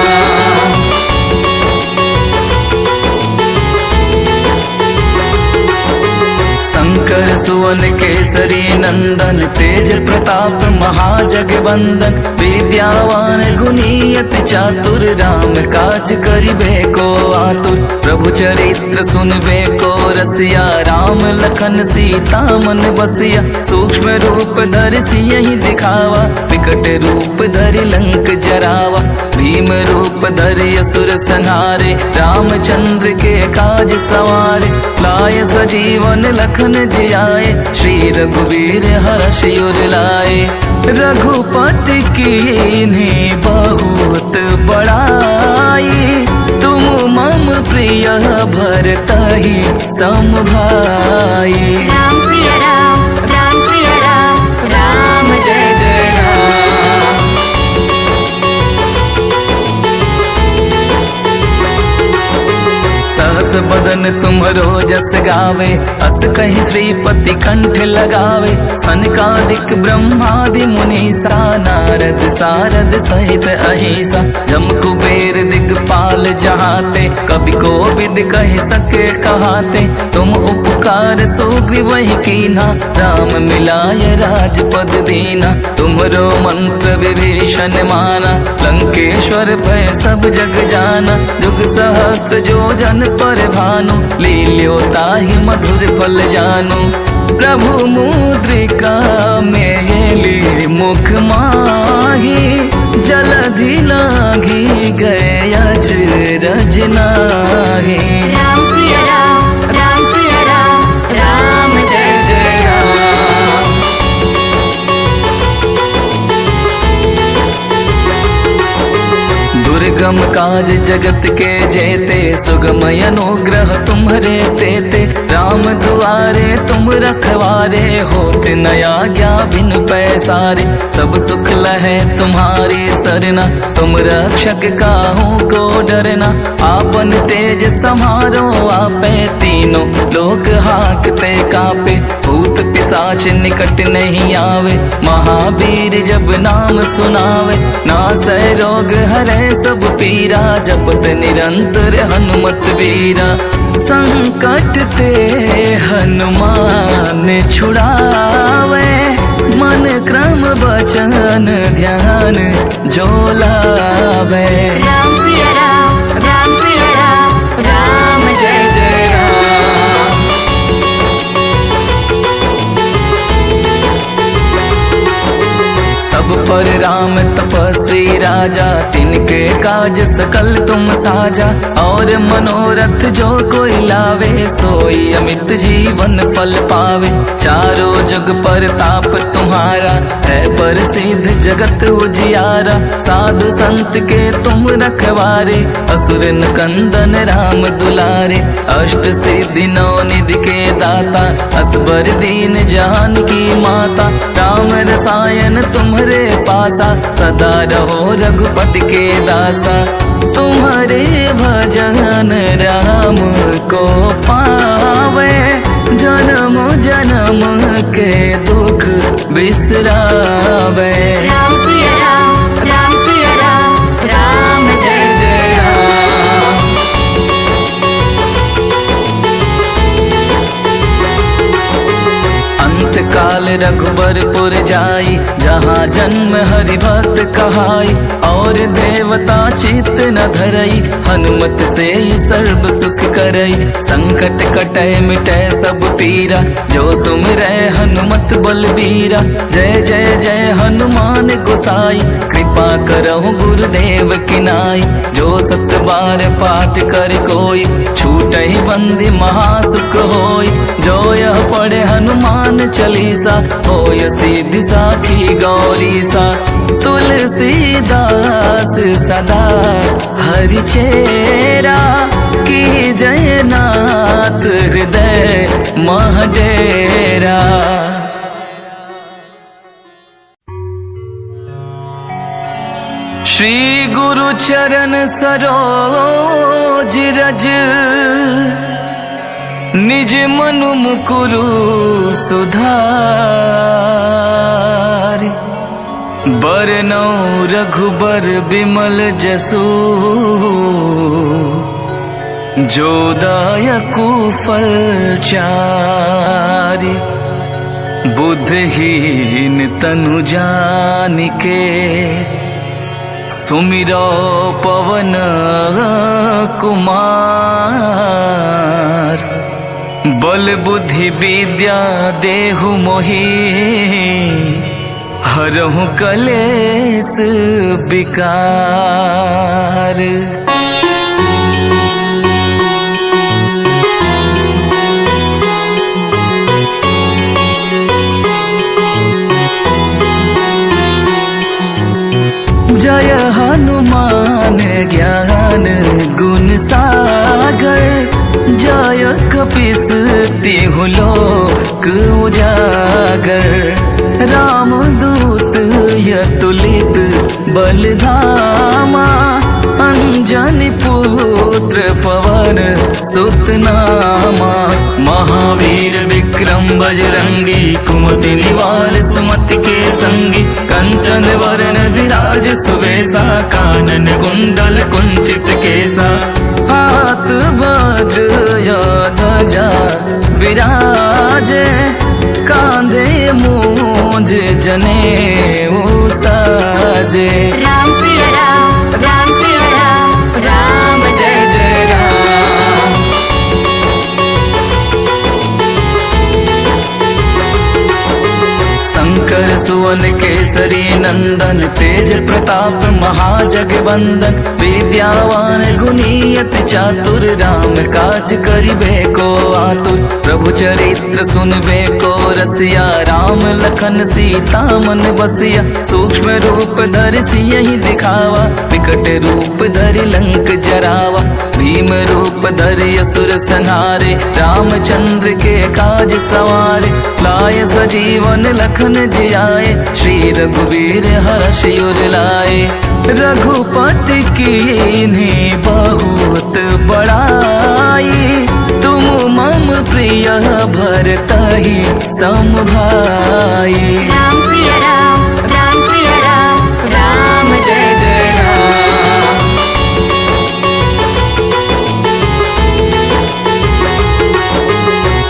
[SPEAKER 1] शंकर सुवन केसरी नंदन तेज प्रताप महाजगवंदन। विद्यावान गुणीयति चातुर राम काज करिबे को आतुर। प्रभु चरित्र सुनबे को रसिया राम लखन सीता मन बसिया। सूक्ष्म रूप धरि सियहि दिखावा विकट रूप धरि लंक जरावा। भीम रूप धरि असुर संहारे रामचंद्र के काज सवारे। लाय सजीवन लखन जियाए श्री रघुवीर हर्ष उर लाए। रघुपति कीन्ही बहुत बड़ाई। तुम मम प्रिय भरतहि सम भाई।
[SPEAKER 2] राम सिया राम राम जय जय राम।
[SPEAKER 1] सहस बदन तुम्हरो जस गावे अस कहि श्रीपति कंठ लगावे। सनकादिक ब्रह्मादि मुनीसा नारद सारद सहित अहिसा। जम कुबेर दिगपाल जहाते कवि कोविद कहि सके कहाते। तुम उपकार सुग्रीवहि कीन्हा राम मिलाय राजपद दीना। तुमरो मंत्र विभीषण माना लंकेश्वर भय सब जग जाना। जुग सहस्त्र जो जन पर भानु लील्यो ताहि मधुर फल जानु। प्रभु मुद्रिका मेली मुख माही। जलधि लागी गए अजरज नाहि।
[SPEAKER 2] राम सिया राम राम जय जय राम।
[SPEAKER 1] दुर्गम काज जगत के जेते सुगम अनुग्रह तुम्हरे तेते। राम दुआरे तुम रखवारे होत न आज्ञा बिन पैसारे। सब सुख लहे तुम्हारी सरना तुम रक्षक काहू को डरना। आपन तेज समारो आपे तीनों लोक हाकते कापे। भूत पिशाच निकट नहीं आवे महावीर जब नाम सुनावे। नासै रोग हरे सब पीरा जपत निरंतर हनुमत वीरा। संकट ते हनुमान छुड़ावे मन क्रम वचन ध्यान जो लावे।
[SPEAKER 2] राम सिया राम राम जय जय राम।
[SPEAKER 1] सब पर राम तपस्वी राजा, तिनके काज सकल तुम साजा। और मनोरथ जो कोई लावे, सोई अमित जीवन फल पावे। चारों जग पर ताप तुम्हारा, है प्रसिद्ध जगत उजियारा। साधु संत के तुम रखवारे, असुर कंदन राम दुलारे। अष्ट सिद्धि नौ निधि के दाता, असबर दीन जान की माता। राम रसायन तुम्हारे पासा, सदा रहो रघुपति के दासा। तुम्हारे भजन राम को पावे, जन्म जन्म के दुख बिसरावे।
[SPEAKER 2] राम सिया राम, राम सिया राम, राम जय जय राम।
[SPEAKER 1] अंत काल रघुबरपुर जाई, जहाँ जन्म हरि भक्त कहाई। और देवता चित न धरई, हनुमत से सर्व सुख करई। संकट कटै मिटै सब पीरा, जो सुमिरै हनुमत बलबीरा। जय जय जय हनुमान गोसाई, कृपा करहु गुरुदेव की नाई। जो सत बार पाठ कर कोई, छूटहि बंदी महासुख होई। जो यह पढ़े हनुमान चालीसा, होय सिद्धि साखी गौरी सा। तुलसीदास सदा हरि चेरा, की जयनाथ हृदय महडेरा। श्री गुरु चरण सरोज रज, निज मनु मुकुरु सुधार। बरनौ रघुबर बिमल जसु, जो दायकु फल चारि। बुद्धहीन तनु जानिके, सुमिरो पवन कुमार। बल बुद्धि विद्या देहु मोहि, हरहु कलेस विकार। जय हनुमान ज्ञान गुण सागर। जय कपीस तिहु लोक उजागर। राम दूत यतुलित बलधामा, अंजनी पुत्र पवन सुत नामा। महावीर विक्रम बजरंगी, कुमति निवार सुमति के संगी। कंचन वरण विराज सुवेशा, कानन कुंडल कुंचित केसा। हाथ वज्र या ध्वजा विराजे, कांधे मूंज जनेऊ साजे।
[SPEAKER 2] राम सिया राम, राम सिया राम, राम जय जय राम।
[SPEAKER 1] शंकर सुवन केसरी नंदन, तेज प्रताप महाजगवंदन। विद्यावान गुणियत चातुर, राम काज करिबे को आतुर। प्रभु चरित्र सुनबे को रसिया, राम लखन सीता मन बसिया। सूक्ष्म रूप धरि सियहि दिखावा, विकट रूप धरि लंक जरावा। भीम रूप धरि असुर संहारे, रामचंद्र के काज सवारे। लाय सजीवन लखन जियाए, श्री रघुवीर हर्षि उर लाए। रघुपति कीन्ही बहुत बड़ाई, तुम मम प्रिय भरतहि सम भाई।
[SPEAKER 2] राम सिया राम, राम सिया राम, राम जय जय राम।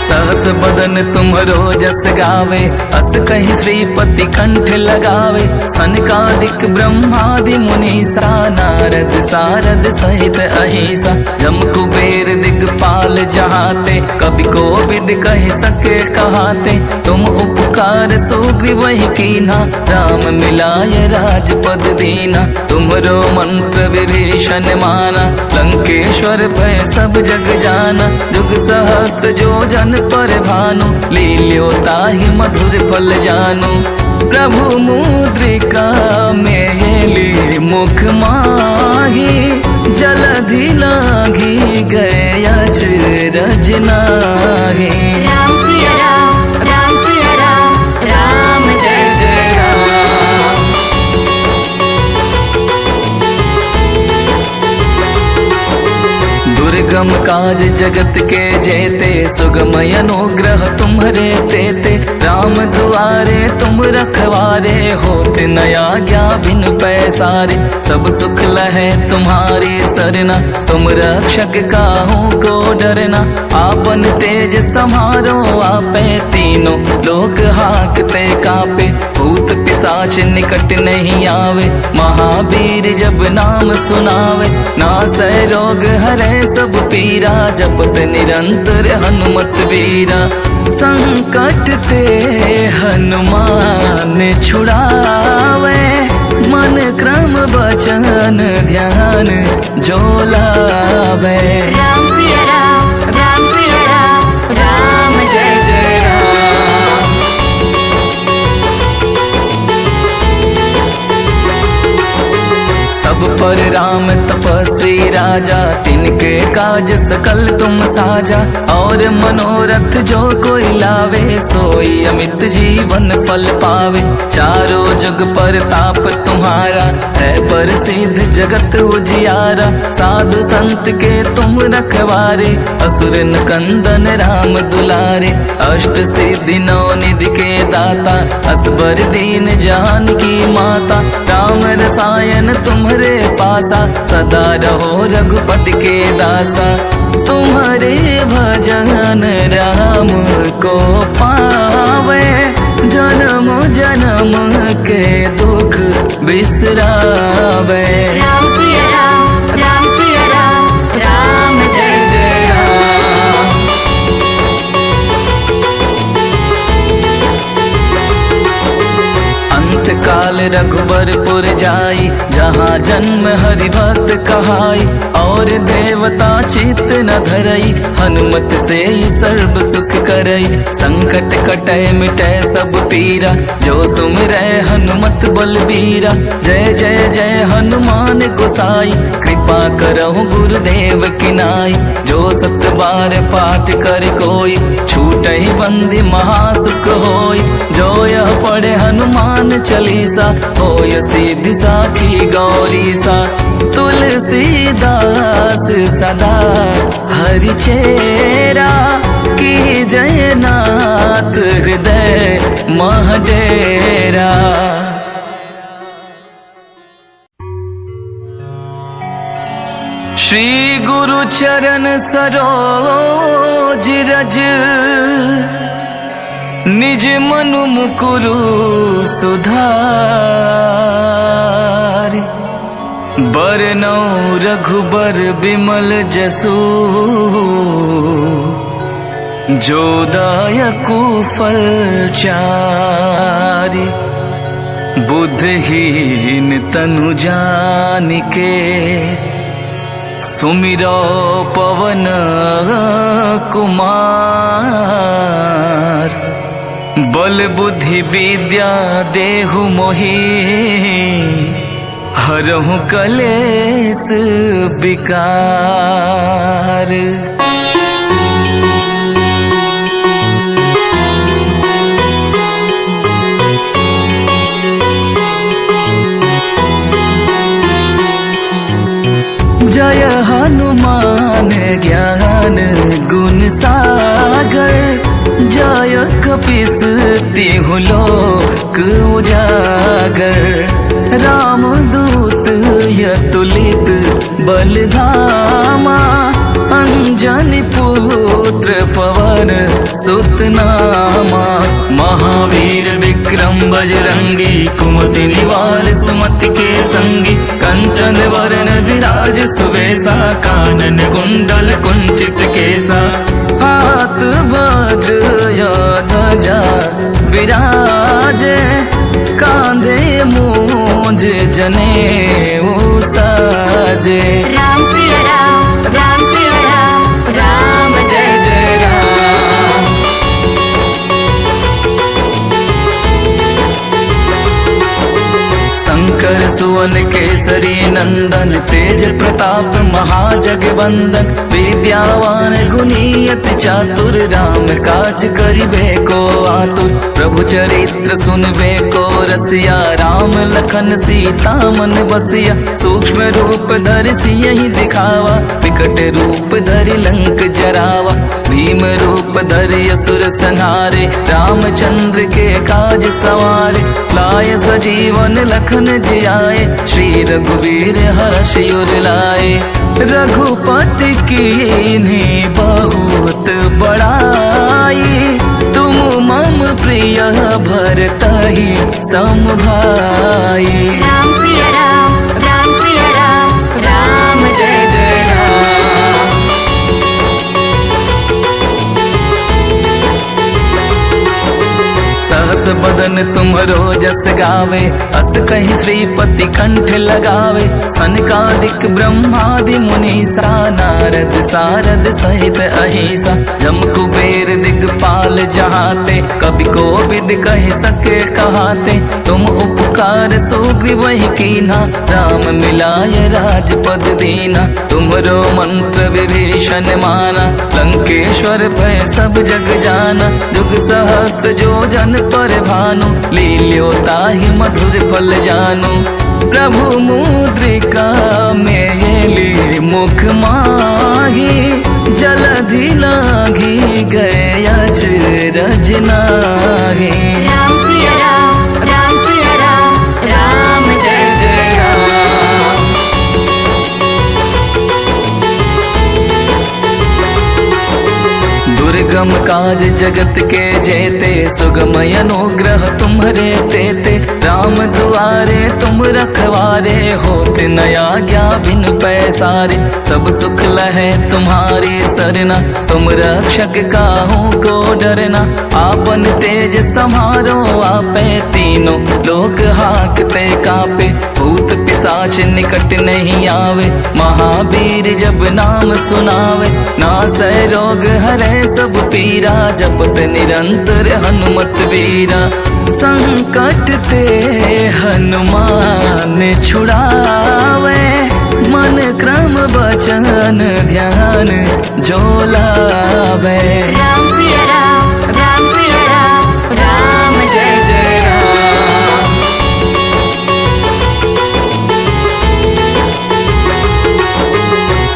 [SPEAKER 1] सहस बदन तुम्हरो जस जस गावे, अस कहि श्रीपति कंठ लगावे। सनकादिक ब्रह्मादि मुनीसा, नारद सारद सहित अहिसा। जम कुबेर दिगपाल जहाते, कवि को विद कह सके कहाते। तुम उपकार सुग्रीव वही कीन्हा, राम मिलाय राजपद दीना। तुमरो मंत्र विभीषण माना, लंकेश्वर भय सब जग जाना। जुग सहस्त्र जो जन पर भानु, लील्यो ताहि मधुर फल जानु। प्रभु मुद्रिका मेली मुख माही, जलधि लागी गए अचरज नाहि।
[SPEAKER 2] राम सिया राम, राम सिया राम, राम जय जय राम।
[SPEAKER 1] दुर्गम काज जगत के जेते, सुगमय अनुग्रह तुम्हरे तेते। राम दुआरे तुम रखवारे, होत न आज्ञा बिन पैसारे। सब सुख लहे तुम्हारी सरना, तुम रक्षक काहू को डरना। आपन तेज समारो आपे, तीनों लोक हाकते कापे। भूत पिशाच निकट नहीं आवे, महावीर जब नाम सुनावे। नासै रोग हरे सब पीरा, जपत निरंतर हनुमत वीरा। संकट ते हनुमान छुड़ावे, मन क्रम वचन ध्यान जो लावे।
[SPEAKER 2] राम सिया राम, राम सिया राम, राम जय जय राम।
[SPEAKER 1] सब पर राम तपस्वी राजा, तिनके काज सकल तुम साजा। और मनोरथ जो कोई लावे, सोई अमित जीवन फल पावे। चारों जुग पर ताप तुम्हारा, है प्रसिद्ध जगत उजियारा। साधु संत के तुम रखवारे, असुर कंदन राम दुलारे। अष्ट सिद्धि नौ निधि के दाता, असबर दीन जानकी माता। राम रसायन तुम्हारे पासा, सदा रहो रघुपति के दासा। तुम्हारे भजन राम को पावे, जन्म जन्म के दुख बिसरावे।
[SPEAKER 2] राम सिया राम, राम सिया राम, राम जय जय राम।
[SPEAKER 1] अंत काल रघुबरपुर जाई, जहाँ जन्म हरि भक्त कहाई। और देवता चित्त न धरई, हनुमत से ही सर्व सुख करई। संकट कटै मिटै सब पीरा, जो सुमिरै हनुमत बलबीरा। जय जय जय हनुमान गोसाई, कृपा करहु गुरुदेव की नाई। जो सत बार पाठ कर कोई, छूटहि बंदी महासुख होई। जो यह पढ़े हनुमान चालीसा, होय सिद्धि साखी गौरी सा। तुलसीदास सदा हरि चेरा, की जयनाथ हृदय मह डेरा। श्री गुरु चरण सरोज रज, निज मनु मुकुरु सुधार। बरनौ रघुबर बिमल जसु, जो दायकु फल चारि। बुद्धहीन तनु जानिके, सुमिरो पवन कुमार। बल बुद्धि विद्या देहु मोहि, हरहु कलेस विकार। जय हनुमान ज्ञान गुण सागर, जय कपीस तिहु लोक उजागर। राम दूत यतुलित बल धामा, अंजनी पुत्र पवन पवन सुत नामा। महावीर विक्रम बजरंगी कुमति निवार सुमति के संगी। कंचन वरण विराज सुवेशा कानन कुंडल कुंचित केसा। हाथ वज्र या ध्वजा विराजे कांधे मूंज जनेऊ साजे।
[SPEAKER 2] राम सिया राम, राम सिया राम, राम जय जय राम।
[SPEAKER 1] शंकर सुवन केसरी नंदन तेज प्रताप महाजगवंदन। विद्यावान गुणी अति चातुर राम काज करिबे को आतुर। प्रभु चरित्र सुनबे को रसिया राम लखन सीता मन बसिया। सूक्ष्म रूप धरि सियहि दिखावा विकट रूप धरि लंक जरावा। भीम रूप धरि असुर संहारे रामचंद्र के काज सवारे। लाय सजीवन लखन जियाए श्री रघुवीर हर्ष उर लाए। रघुपति कीन्ही बहुत बड़ाई तुम मम प्रिय भरतहि सम भाई।
[SPEAKER 2] राम सिया राम, राम सिया राम, राम जय जय राम।
[SPEAKER 1] सहस बदन तुम्हरो जस गावे अस कहि श्रीपति कंठ लगावे। सनकादिक ब्रह्मादि मुनीसा नारद सारद सहित अहिसा। जम कुबेर दिगपाल जहाते कवि को विद कह सके कहाते। तुम उपकार सुग्रीवहि कीन्हा राम मिलाय राजपद दीना। तुमरो मंत्र विभीषण माना लंकेश्वर भय सब जग जाना। जुग सहस्त्र जो जन पर भानु लील्यो ताहि मधुर फल जानू। प्रभु मुद्रिका मेली मुख माही जलधि लागी गए अचरज नाहि।
[SPEAKER 2] राम सिया राम, राम सिया राम, राम जय जय राम।
[SPEAKER 1] दुर्गम काज जगत के जेते सुगमय अनुग्रह तुम्हरे तेते। राम दुआरे तुम रखवारे होत न आज्ञा बिन पैसारे। सब सुख लहे तुम्हारी सरना तुम रक्षक काहू को डरना। आपन तेज समारो आपे तीनों लोक हाकते कापे। भूत पिशाच निकट नहीं आवे महावीर जब नाम सुनावे। नासै रोग हरे सब पीरा जपत निरंतर हनुमत वीरा। संकट ते हनुमान छुड़ावे मन क्रम वचन ध्यान जो लावे।
[SPEAKER 2] राम सिया राम, राम सिया राम, राम जय जय राम।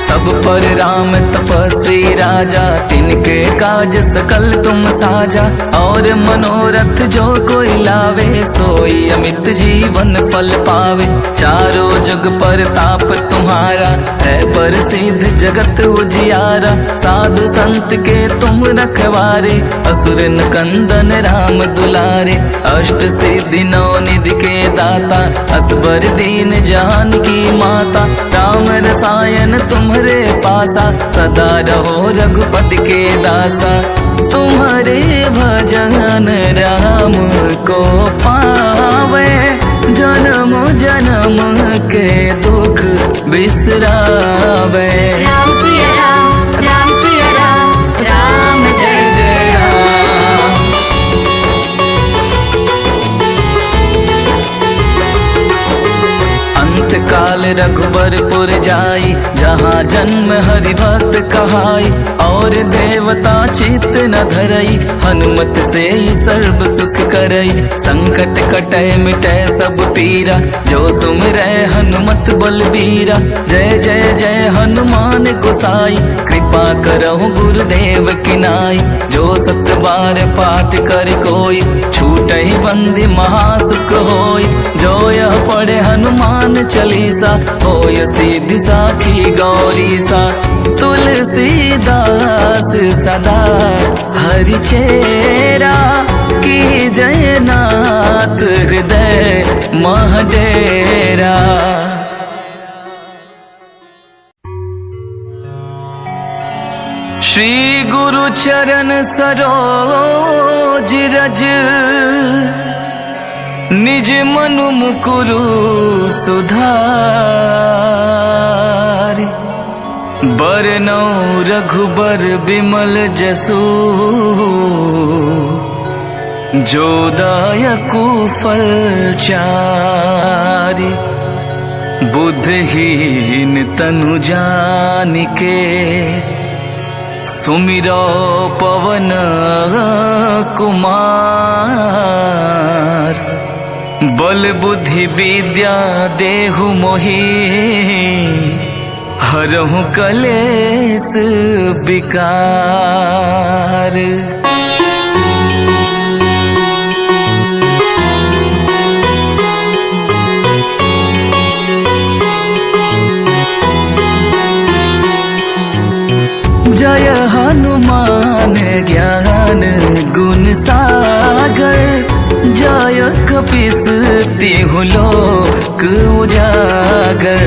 [SPEAKER 1] सब पर राम तपस्वी राजा तिनके काज सकल तुम साजा। और मनोरथ जो कोई लावे सोई अमित जीवन फल पावे। चारों जुग पर ताप तुम्हारा है प्रसिद्ध जगत उजियारा। साधु संत के तुम रखवारे असुर कंदन राम दुलारे। अष्ट सिद्धि नौ निधि के दाता असबर दीन जान की माता। राम रसायन तुम्हारे पासा सदा रहो रघुपति के दासा। तुम्हारे भजन राम को पावे जन्म जन्म के दुख बिसरावे।
[SPEAKER 2] राम सिया राम, राम सिया राम, राम जय जय राम।
[SPEAKER 1] अंत काल रघुबरपुर जाई जहाँ जन्म हरि भक्त कहाई। और देवता चित न धरई हनुमत से ही सर्व सुख करई। संकट कटै मिटै सब पीरा जो सुमिरै हनुमत बलबीरा। जय जय जय हनुमान गोसाई कृपा करहु गुरुदेव की नाई। जो सत बार पाठ कर कोई छूटहि बंदी महासुख होई। जो यह पढ़ पढ़े हनुमान चालीसा, होय सिद्धि साखी गौरी सा। तुलसीदास सदा हरि चेरा, की जयनाथ हृदय महडेरा। श्री गुरु चरण सरोज रज, निज मनु मुकुरु सुधार। बरनौ रघुबर बिमल जसु, जो दायकु फल चारि। बुद्धहीन तनु जानिके, सुमिरो पवन कुमार। बल बुद्धि विद्या देहु मोहि, हरहु कलेस विकार। जय हनुमान ज्ञान गुण सागर, जय कपीस तिहु लोक उजागर।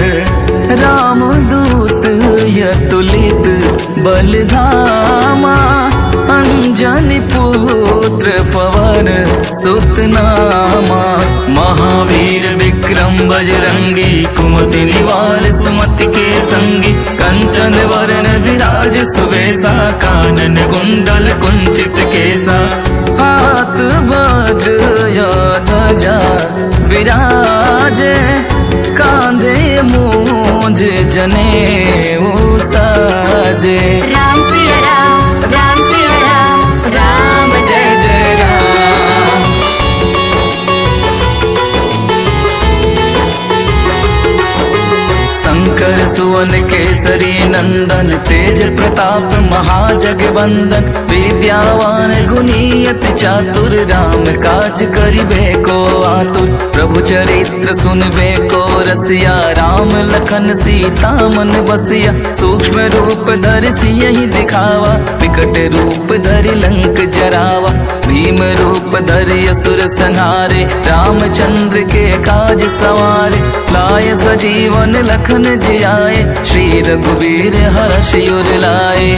[SPEAKER 1] रामदूत यतुलित बलधामा, अंजनी पुत्र पवन सुत नामा। महावीर विक्रम बजरंगी, कुमति निवार सुमति के संगी। कंचन वरन विराज सुवेशा, कानन कुंडल कुंचित केसा। हाथ वज्र ध्वजा विराजे, कांधे मूंज जनेऊ साजे।
[SPEAKER 2] राम सिया राम, राम सिया राम, राम जय जय राम।
[SPEAKER 1] शंकर सुवन केसरी नंदन, तेज प्रताप महाजगवंदन। विद्यावान गुणी अति चातुर, राम काज करिबे को आतुर। प्रभु चरित्र सुनबे को रसिया, राम लखन सीता मन बसिया। सूक्ष्म रूप धरि सियहि दिखावा, विकट रूप धरि लंक जरावा। भीम रूप धरि असुर संहारे, रामचंद्र के काज सवारे। लाय सजीवन लखन जियाए, श्री रघुवीर हर्षि उर लाए।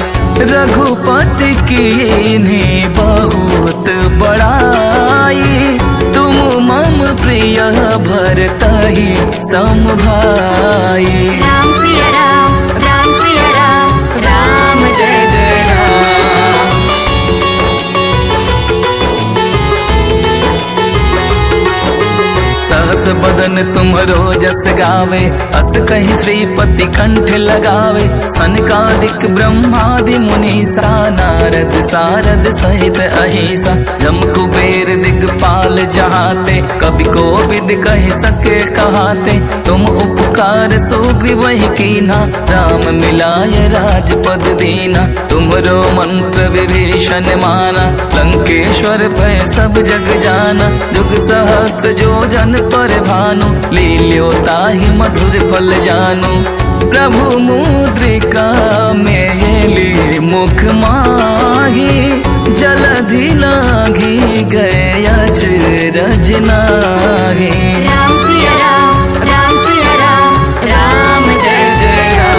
[SPEAKER 1] रघुपति कीन्ही बहुत बड़ाई, तुम मम प्रिय भरतहि सम भाई।
[SPEAKER 2] राम सिया राम, राम सिया राम, राम जय जय राम।
[SPEAKER 1] सहस बदन तुम्हरो जस गावे, अस कहि श्रीपति कंठ लगावे। सनकादिक ब्रह्मादि मुनीसा, नारद सारद सहित अहिसा। जम कुबेर दिगपाल जहाते, कवि कोविद कहि सके कहाते। तुम उपकार सुग्रीवहि कीन्हा, राम मिलाय राजपद दीना। तुमरो मंत्र विभीषण माना, लंकेश्वर भय सब जग जाना। जुग सहस्त्र जो जन पर भानु, लील्यो ताहि मधुर फल जानु। प्रभु मुद्रिका मेली मुख माही, जलधि लागी गए अचरज नाहि।
[SPEAKER 2] राम सिया राम, राम सिया राम, राम जय जय राम।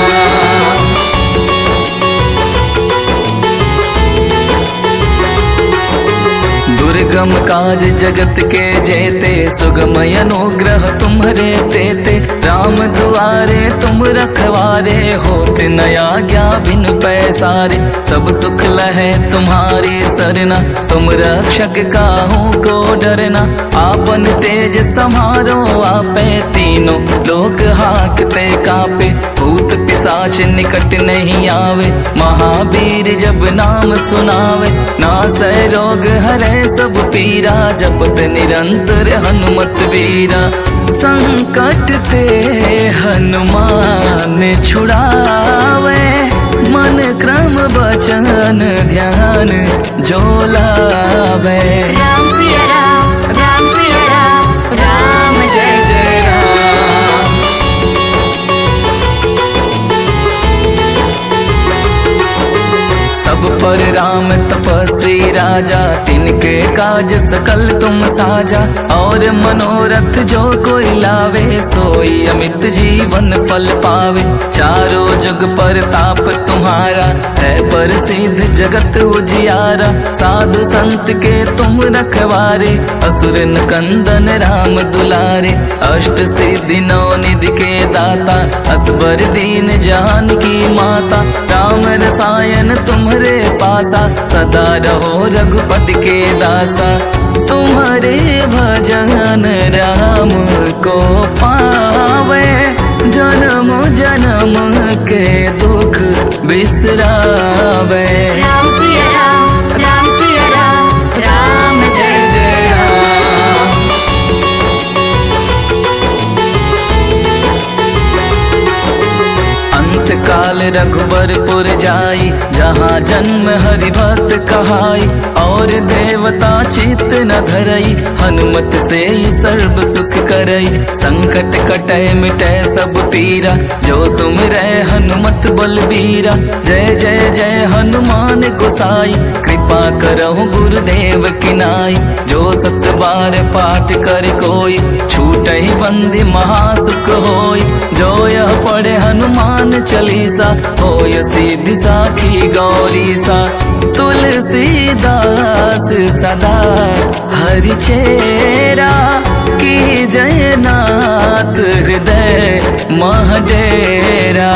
[SPEAKER 1] दुर्गम काज जगत के जेते, सुगमय अनुग्रह तुम्हरे तेते। राम दुआरे तुम रखवारे, होत न आज्ञा बिन पैसारे। सब सुख लहे तुम्हारी सरना, तुम रक्षक काहू को डरना। आपन तेज समारो आपे, तीनों लोक हाकते कापे। भूत पिशाच निकट नहीं आवे, महावीर जब नाम सुनावे। नासै रोग हरै सब पीरा, जपत निरंतर हनुमत वीरा। संकट ते हनुमान छुड़ावे, मन क्रम वचन ध्यान जो लावे।
[SPEAKER 2] राम सिया राम, राम सिया राम, राम जय जय राम।
[SPEAKER 1] काज सकल तुम साजा, और मनोरथ जो कोई लावे, सोई अमित जीवन फल पावे। चारों जुग परताप तुम्हारा, है प्रसिद्ध जगत उजियारा। साधु संत के तुम रखवारे, असुर कंदन राम दुलारे। अष्ट सिद्धि नौ निधि के दाता, असबर दीन जान की माता। राम रसायन तुम्हारे पासा, सदा रहो रघुपति के दासा। तुम्हारे भजन राम को पावे, जन्म जन्म के दुख बिसरावे।
[SPEAKER 2] राम सिया राम, राम सिया राम, राम जय जय राम।
[SPEAKER 1] अंत काल रघुबरपुर जाई, जहाँ जन्म हरि भक्त कहाई। और देवता चित न धरई, हनुमत से सर्व सुख करई। संकट कटै मिटै सब पीरा, जो सुमिरै हनुमत बलबीरा। जय जय जय हनुमान गोसाई, कृपा करहु गुरुदेव की नाई। जो सत बार पाठ कर कोई, छूटहि बंदी महासुख होई। जो यह पढ़े हनुमान चालीसा, होय सिद्धि साखी गौरी सा। तुलसीदास सदा हरि चेरा, की जयनाथ हृदय महडेरा।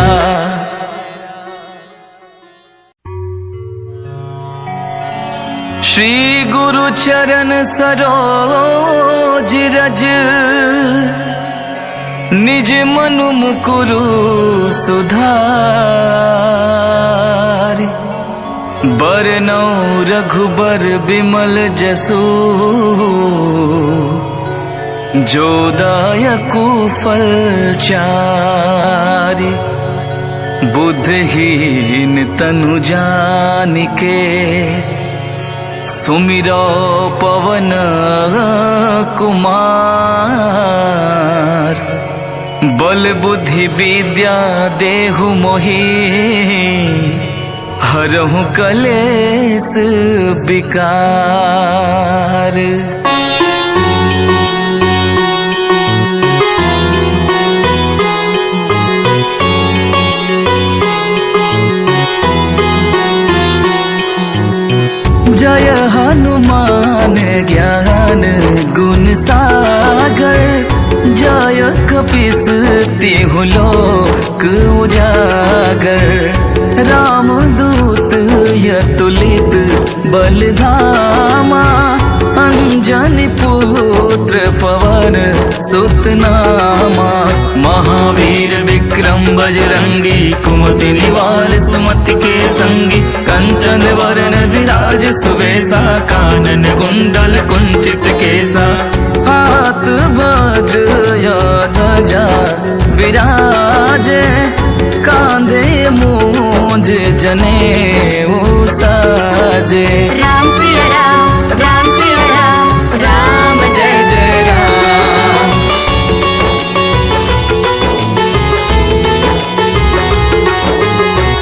[SPEAKER 1] श्री गुरु चरण सरोज रज, निज मनु मुकुरु सुधार। बरनौ रघुबर बिमल जसु, जो दायकु फल चारि। बुद्धहीन तनु जानिके, सुमिरो पवन कुमार। बल बुद्धि विद्या देहु मोहि, हरहु कलेस विकार। जय हनुमान ज्ञान गुण सागर, जय कपीस तिहु लोक उजागर। राम दूत यतुलित बल धामा, अंजनी पुत्र पवन सुत नामा। महावीर विक्रम बजरंगी, कुमति निवार सुमति के संगी। कंचन वरण विराज सुवेशा, कानन कुंडल कुंचित केसा। हाथ वज्र ध्वजा विराजे, कांधे मूंज जनेऊ साजे।
[SPEAKER 2] राम सिया राम, राम सिया राम, राम जय जय राम।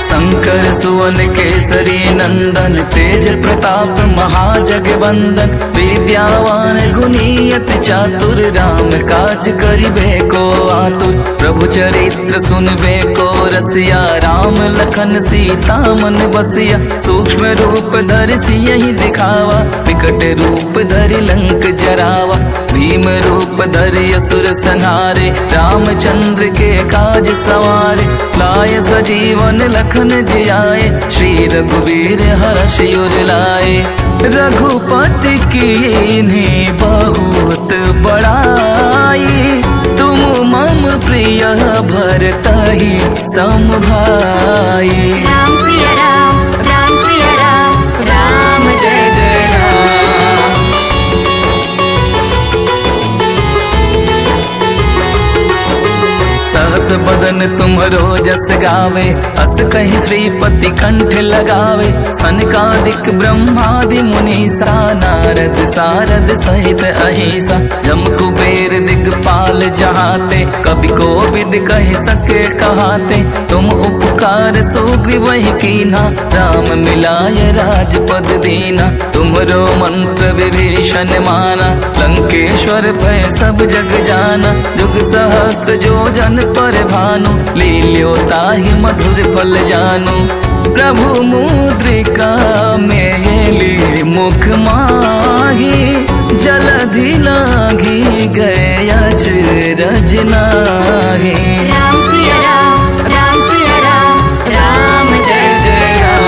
[SPEAKER 1] शंकर सुवन केसरी नंदन, तेज प्रताप महाजगवंदन। विद्यावान गुणियत चातुर, राम काज करिबे को आतुर। प्रभु चरित्र सुनबे को रसिया, राम लखन सीता मन बसिया। सूक्ष्म रूप धरि सियहि दिखावा, विकट रूप धरि लंक जरावा। भीम रूप धरि असुर संहारे, रामचंद्र के काज सवारे। लाय सजीवन लखन जियाए, श्री रघुवीर हर्षि उर लाए। रघुपति कीन्ही बहुत बड़ाई, तुम मम प्रिय भरतहि सम भाई।
[SPEAKER 2] राम सिया राम, राम सिया राम, राम जय जय राम।
[SPEAKER 1] सहस बदन तुम्हरो जस गावे, अस कहि श्रीपति कंठ लगावे। सनकादिक ब्रह्मादि मुनीसा, नारद सारद सहित अहिसा। जम कुबेर दिगपाल काल जहाते, कभी को विद कह सके कहाते। तुम उपकार सुग्रीव वही कीना, राम मिलाय राजपद दीना। तुमरो मंत्र विभीषण माना, लंकेश्वर भय सब जग जाना। जुग सहस्त्र जो जन पर भानु, लील्यो ताहि मधुर फल जानु। प्रभु मुद्रिका में येली मुख माही, जलधि लागी गए अचरज नाहि।
[SPEAKER 2] राम सिया राम, राम सिया राम, राम जय जय राम।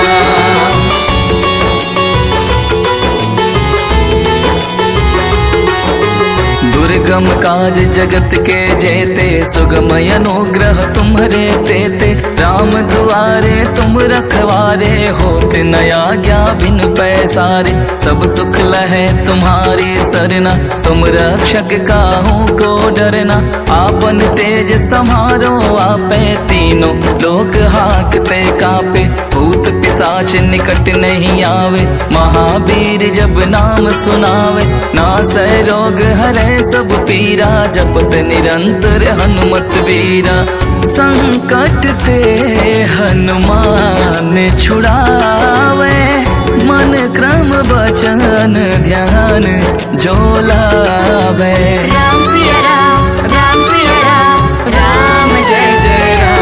[SPEAKER 1] दुर्गम काज जगत के जेते, सुगमय अनुग्रह तुम्हरे तेते। राम दुआरे तुम रखवारे, होत न आज्ञा बिन पैसारे। सब सुख लहे तुम्हारी सरना, तुम रक्षक काहू को डरना। आपन तेज समारो आपे, तीनों लोक हाकते कापे। भूत पिशाच निकट नहीं आवे, महावीर जब नाम सुनावे। नासै रोग हरे सब पीरा, जपत निरंतर हनुमत वीरा। संकट ते हनुमान छुड़ावे, मन क्रम वचन ध्यान जो लावे।
[SPEAKER 2] राम सिया राम, राम सिया राम, राम जय जय राम।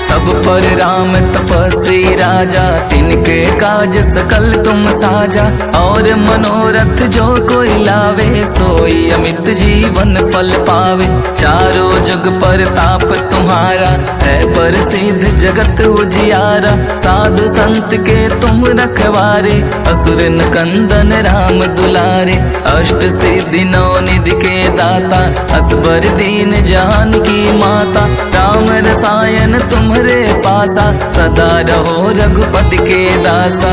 [SPEAKER 1] सब पर राम तपस्वी राजा, तिनके काज सकल तुम साजा। और मनोरथ जो कोई लावे, सोई अमित जीवन फल पावे। चारों जग पर ताप तुम्हारा, है प्रसिद्ध जगत उजियारा। साधु संत के तुम रखवारे, असुर कंदन राम दुलारे। अष्ट सिद्धि नौ निधि के दाता, असबर दीन जान की माता। राम रसायन तुम्हारे पासा, सदा रहो रघुपति के दासा।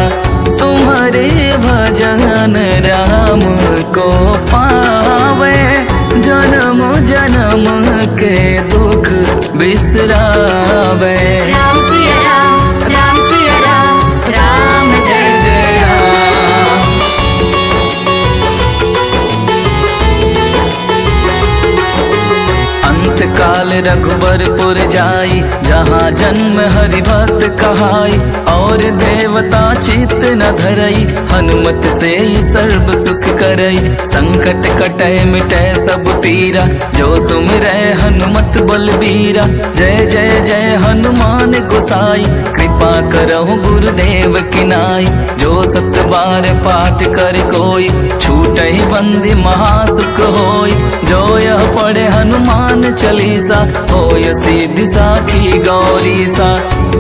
[SPEAKER 1] तुम्हारे भजन राम को पावे, जन्म जन्म के दुख बिसरावे।
[SPEAKER 2] राम सिया राम, राम सिया राम, राम जय जय राम।
[SPEAKER 1] अंत काल रघुबरपुर जाई, जहाँ जन्म हरि भक्त कहाई। और देवता चित्त न धरई, हनुमत से ही सर्व सुख करई। संकट कटै मिटै सब पीरा, जो सुमिरै हनुमत बलबीरा। जय जय जय हनुमान गोसाई, कृपा करहु गुरुदेव की नाई। जो सत बार पाठ कर कोई, छूटहि बंदी महासुख होई। जो यह पढ़े हनुमान चालीसा, होय सिद्धि साखी गौरी सा।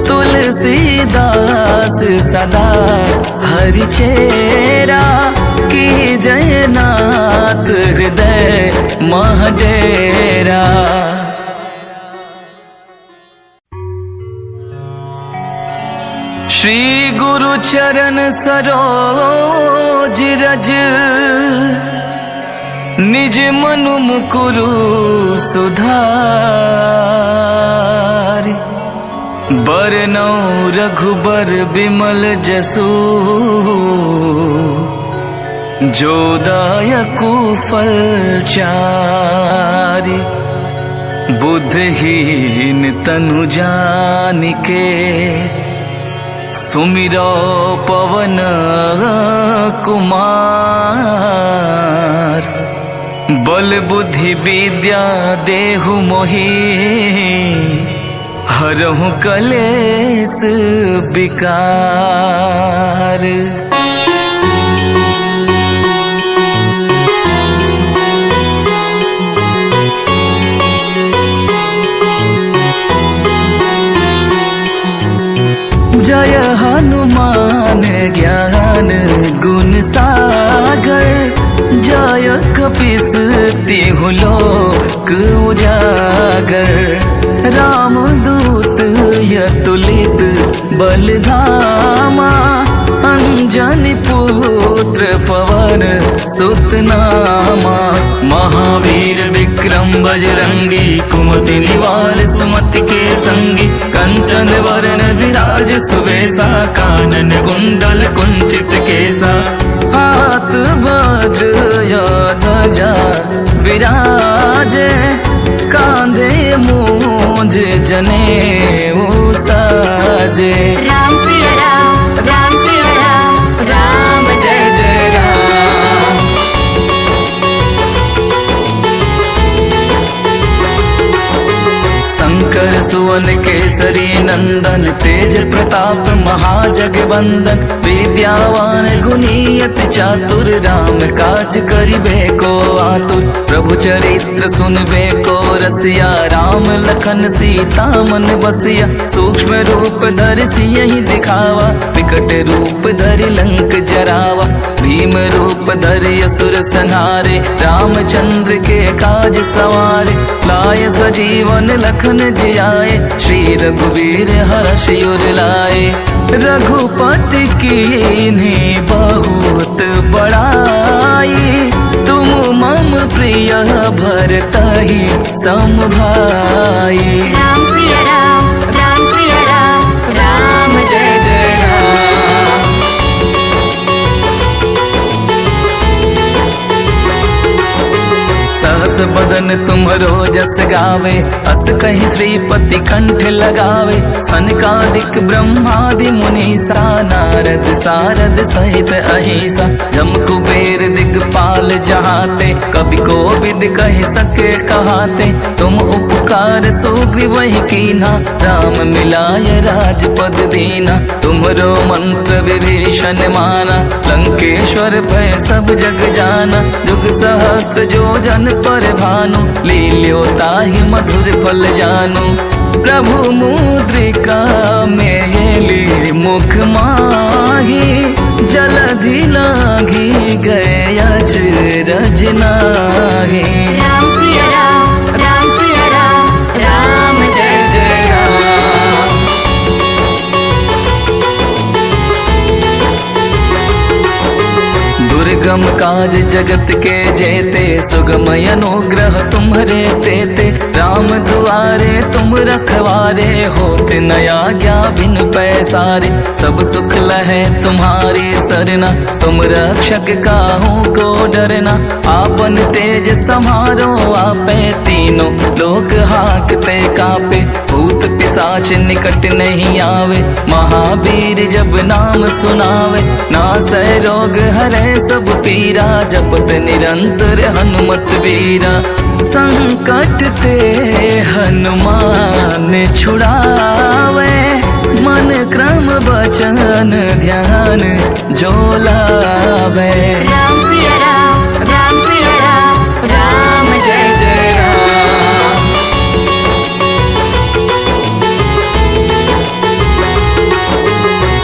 [SPEAKER 1] तुलसीदास सदा हरि चेरा, की जयनाथ हृदय महडेरा। श्री गुरु चरण सरोज रज, निज मनु मुकुरु सुधार। बरनौ रघुबर बिमल जसु, जो दायकु फल चारि। बुद्धहीन तनु जानिके, सुमिरो पवन कुमार। बल बुद्धि विद्या देहु मोहि, हरहु कलेस विकार। जय हनुमान ज्ञान गुण सागर। जय कपीस तिहु लोक उजागर। राम दूत यतुलित बलधामा। अंजनी पुत्र पवन सुत नामा। महावीर विक्रम बजरंगी, कुमति निवार सुमति के संगी। कंचन वरण विराज सुवेशा, कानन कुंडल कुंचित केसा। विराजे, कांधे मूंज जनेऊ साजे।
[SPEAKER 2] राम सिया राम, राम सिया राम, राम जय जय राम।
[SPEAKER 1] शंकर सुवन केसरी नंदन, तेज प्रताप महाजगवंदन। विद्यावान गुणी अति चातुर, राम काज करिबे को आतुर। प्रभु चरित्र सुनबे को रसिया, राम लखन सीता मन बसिया। सूक्ष्म रूप धरि सियहि दिखावा, विकट रूप धरि लंक जरावा। भीम रूप धरि असुर संहारे, रामचंद्र के काज सवारे। लाय सजीवन लखन जियाए, श्री रघुवीर हर्षि उर लाए। रघुपति कीन्ही बहुत बड़ाई, तुम मम प्रिय भरतहि सम भाई।
[SPEAKER 2] राम सिया राम, राम सिया राम, राम जय जय राम।
[SPEAKER 1] सहस बदन तुम्हरो जस गावे, अस कहि श्रीपति कंठ लगावे। सनकादिक ब्रह्मादि मुनीसा, नारद सारद सहित अहिसा। जम कुबेर दिगपाल जहाते, कवि कोविद कहि सके कहाते। तुम उपकार सुग्रीवहि कीन्हा, राम मिलाय राजपद दीना। तुमरो मंत्र विभीषण माना, लंकेश्वर भय सब जग जाना। जुग सहस्त्र जो जन पर भानु, लील्यो ताहि मधुर फल जानु। प्रभु मुद्रिका मेली मुख माही, जलधि लागी गए अचरज नाहि।
[SPEAKER 2] राम सिया राम, राम सिया राम, राम जय जय राम।
[SPEAKER 1] दुर्गम काज जगत के जेते, सुगमय अनुग्रह तुम्हरे तेते। राम दुआरे तुम रखवारे, होत न आज्ञा बिन पैसारे। सब सुख लहे तुम्हारी सरना, तुम रक्षक काहू को डरना। आपन तेज समारो आपे, तीनों लोक हाकते कापे। भूत पिशाच निकट नहीं आवे, महावीर जब नाम सुनावे। नासै रोग हरै सब पीरा, जपत निरंतर हनुमत वीरा। संकट ते हनुमान छुड़ावे, मन क्रम वचन ध्यान जो लावे।
[SPEAKER 2] राम सिया राम, राम सिया राम, राम जय जय राम।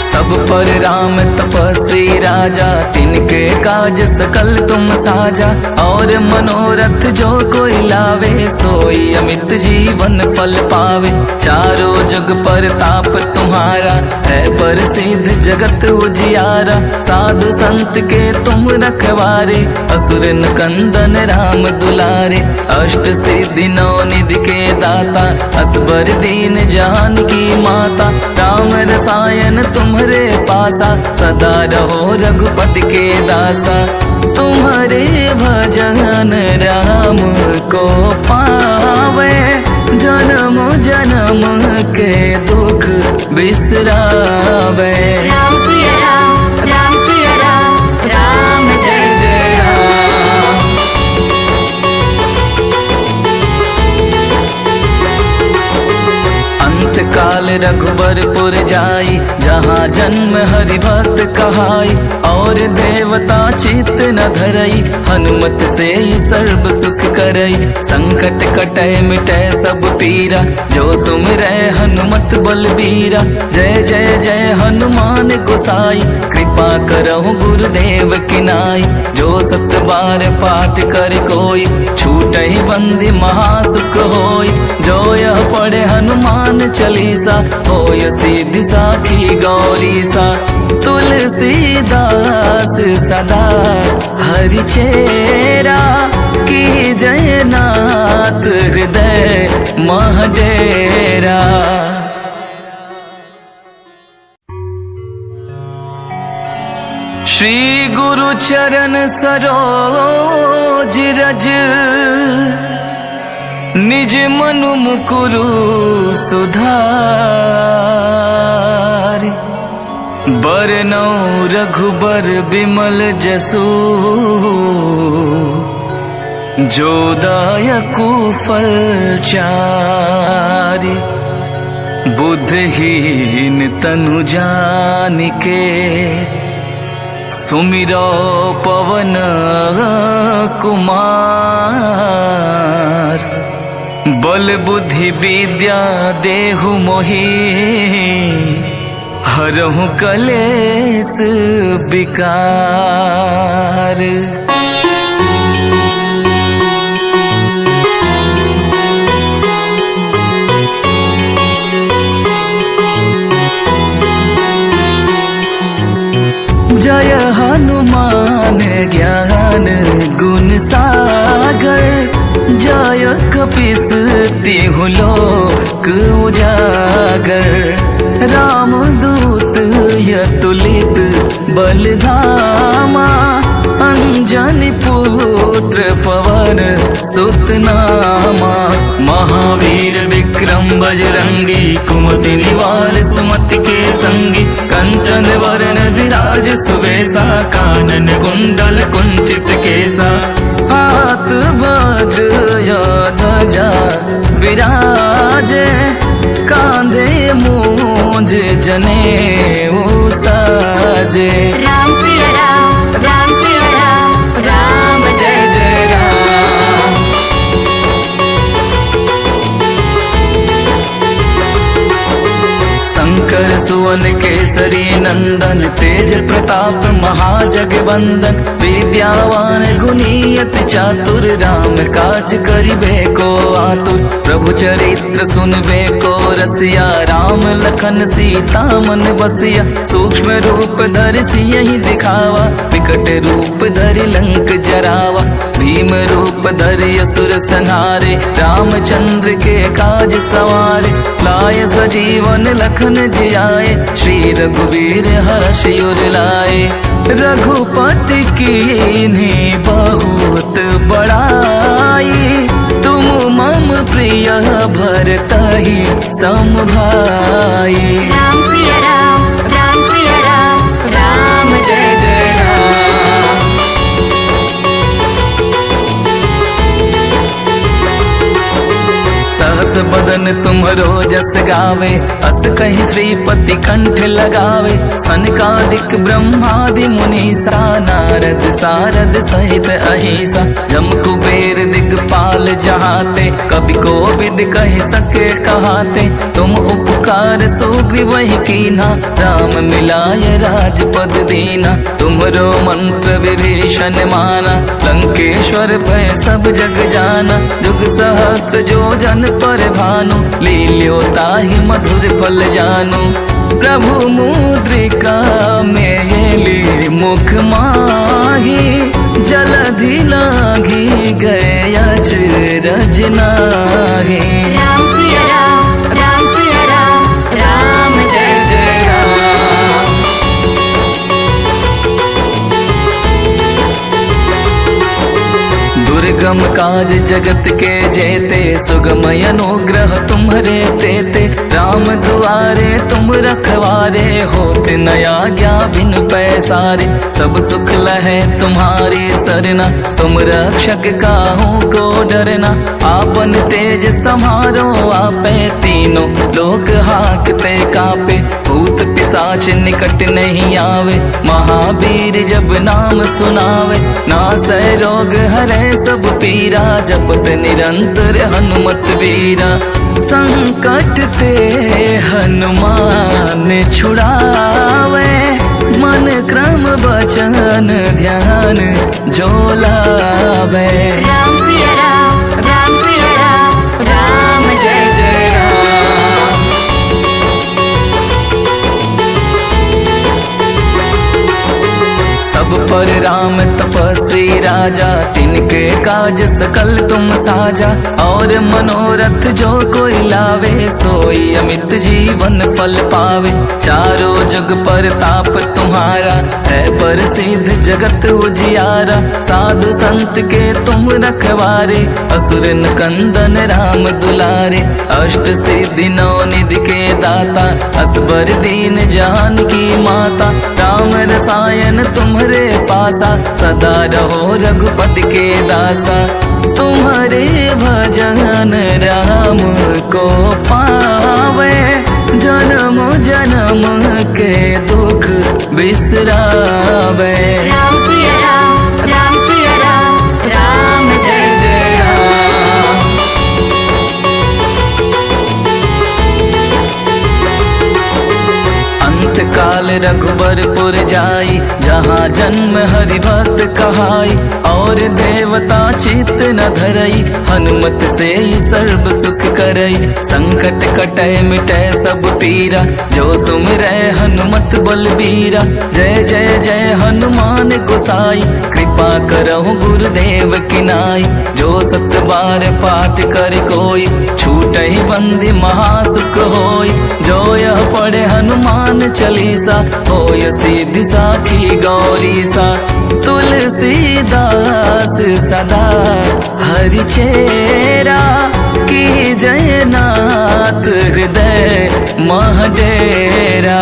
[SPEAKER 1] सब पर राम तपस्वी राजा, तिनके काज सकल तुम साजा। और मनोरथ जो कोई लावे, सोई अमित जीवन फल पावे। चारों जग पर ताप तुम्हारा, है प्रसिद्ध जगत उजियारा। साधु संत के तुम रखवारे, असुर कंदन राम दुलारे। अष्ट सिद्धि नौ निधि के दाता, असबर दीन जान की माता। राम रसायन तुम्हारे पासा, सदा रहो रघुपति के दासा। तुम्हारे भजन राम को पावे, जन्म जन्म के दुख बिसरावे।
[SPEAKER 2] राम सिया राम, राम सिया राम, राम जय जय राम।
[SPEAKER 1] अंत काल रघुबरपुर जाई, जहाँ जन्म हरि भक्त कहाई। और देवता चित्त न धरई, हनुमत से ही सर्व सुख करई। संकट कटै मिटै सब पीरा, जो सुमिरै हनुमत बलबीरा। जय जय जय हनुमान गोसाई, कृपा करहु गुरुदेव की नाई। जो सत बार पाठ कर कोई, छूटहि बंदी महासुख होई। जो यह पढ़े हनुमान चालीसा, होय सिद्धि साखी गौरी सा। तुलसीदास सदा हरि चेरा, की जयनाथ हृदय महडेरा। श्री गुरु चरण सरोज रोज रज निज मनु मुकुरु सुधार बरनौ रघुबर बिमल जसु जो दायकु फल चारि बुद्धहीन तनु जानिके सुमिरो पवन कुमार बल बुद्धि विद्या देहु मोहि हरहु कलेस विकार। जय हनुमान ज्ञान गुण सागर जय कपीस तिहु लोक उजागर राम दूत यतुलित बलधामा अंजनी पुत्र पवन सुत नामा महावीर विक्रम बजरंगी कुमति निवार सुमति के संगी कंचन वरण विराज सुवेशा कानन कुंडल कुंचित केसा हाथ वज्र ध्वजा विराजे कांधे मूंज जनेऊ साजे।
[SPEAKER 2] राम सिया राम राम सिया राम राम जय जय राम।
[SPEAKER 1] शंकर सुवन केसरी नंदन तेज प्रताप महाजगवंदन विद्यावान गुणीयति चातुर राम काज करिबे को आतुर प्रभु चरित्र सुनबे को रसिया राम लखन सीता मन बसिया सूक्ष्म रूप धरि सियहि दिखावा विकट रूप धरि लंक जरावा भीम रूप धरि असुर संहारे रामचंद्र के काज सवारे लाय सजीवन लखन जियाए श्री रघुवीर हर्ष उर लाए रघुपति कीन्ही बहुत बड़ाई तुम मम प्रिय भरतहि सम भाई।
[SPEAKER 2] राम सिया राम राम जय जय राम।
[SPEAKER 1] सहस बदन तुम्हरो जस गावे अस कहि श्रीपति कंठ लगावे सनकादिक ब्रह्मादि मुनीसा नारद सारद सहित अहिसा जम कुबेर दिगपाल जहाते कवि कोविद कहि सके कहाते तुम उपकार सुग्रीवहि कीन्हा राम मिलाय राजपद दीना तुम्हरो मंत्र विभीषण माना लंकेश्वर भय सब जग जाना जुग सहस्त्र जो जन पर भानु लील्यो ताहि मधुर फल जानु प्रभु मुद्रिका मेली मुख माही जलधि लागी गए अचरज नाहि।
[SPEAKER 2] राम सिया राम राम जय जय राम।
[SPEAKER 1] दुर्गम काज जगत के जेते सुगमय अनुग्रह तुम्हरे तेते राम दुआरे तुम रखवारे होत न आज्ञा बिन पैसारे सब सुख लहे तुम्हारी सरना तुम रक्षक काहू को डरना आपन तेज समारो आपे तीनों लोक हाकते कापे भूत पिशाच निकट नहीं आवे महावीर जब नाम सुनावे नासै रोग हरे सब पीरा जपत निरंतर हनुमत वीरा संकट ते हनुमान छुड़ावे मन क्रम वचन ध्यान जो लावे।
[SPEAKER 2] राम सिया राम राम जय जय राम।
[SPEAKER 1] सब सब पर राम तपस्वी राजा, तिनके काज सकल तुम साजा। और मनोरथ जो कोई लावे, सोई अमित जीवन फल पावे। चारों जग पर ताप तुम्हारा, है प्रसिद्ध जगत उजियारा। साधु संत के तुम रखवारे, असुर कंदन राम दुलारे। अष्ट सिद्धि नौ निधि के दाता, असबर दीन जान की माता। राम रसायन तुम्हारे पासा, सदा रहो रघुपति के दासा। तुम्हारे भजन राम को पावे, जन्म जन्म के दुख बिसरावे।
[SPEAKER 2] राम सिया राम, राम सिया राम, राम जय जय राम।
[SPEAKER 1] अंत काल रघुबरपुर जाई, जहाँ जन्म हरि भक्त कहाई। और देवता चित्त न धरई, हनुमत से सर्व सुख करई। संकट कटै मिटै सब पीरा, जो सुमिरै हनुमत बलबीरा। जय जय जय हनुमान गोसाई, कृपा करहु गुरुदेव की नाई। जो सत बार पाठ कर कोई, छूटहि बंदी महासुख होई। जो यह पढ़े हनुमान चालीसा, होय सिद्धि साखी गौरी सा। तुलसीदास सदा हरि चेरा, की जय नाथ हृदय मह डेरा।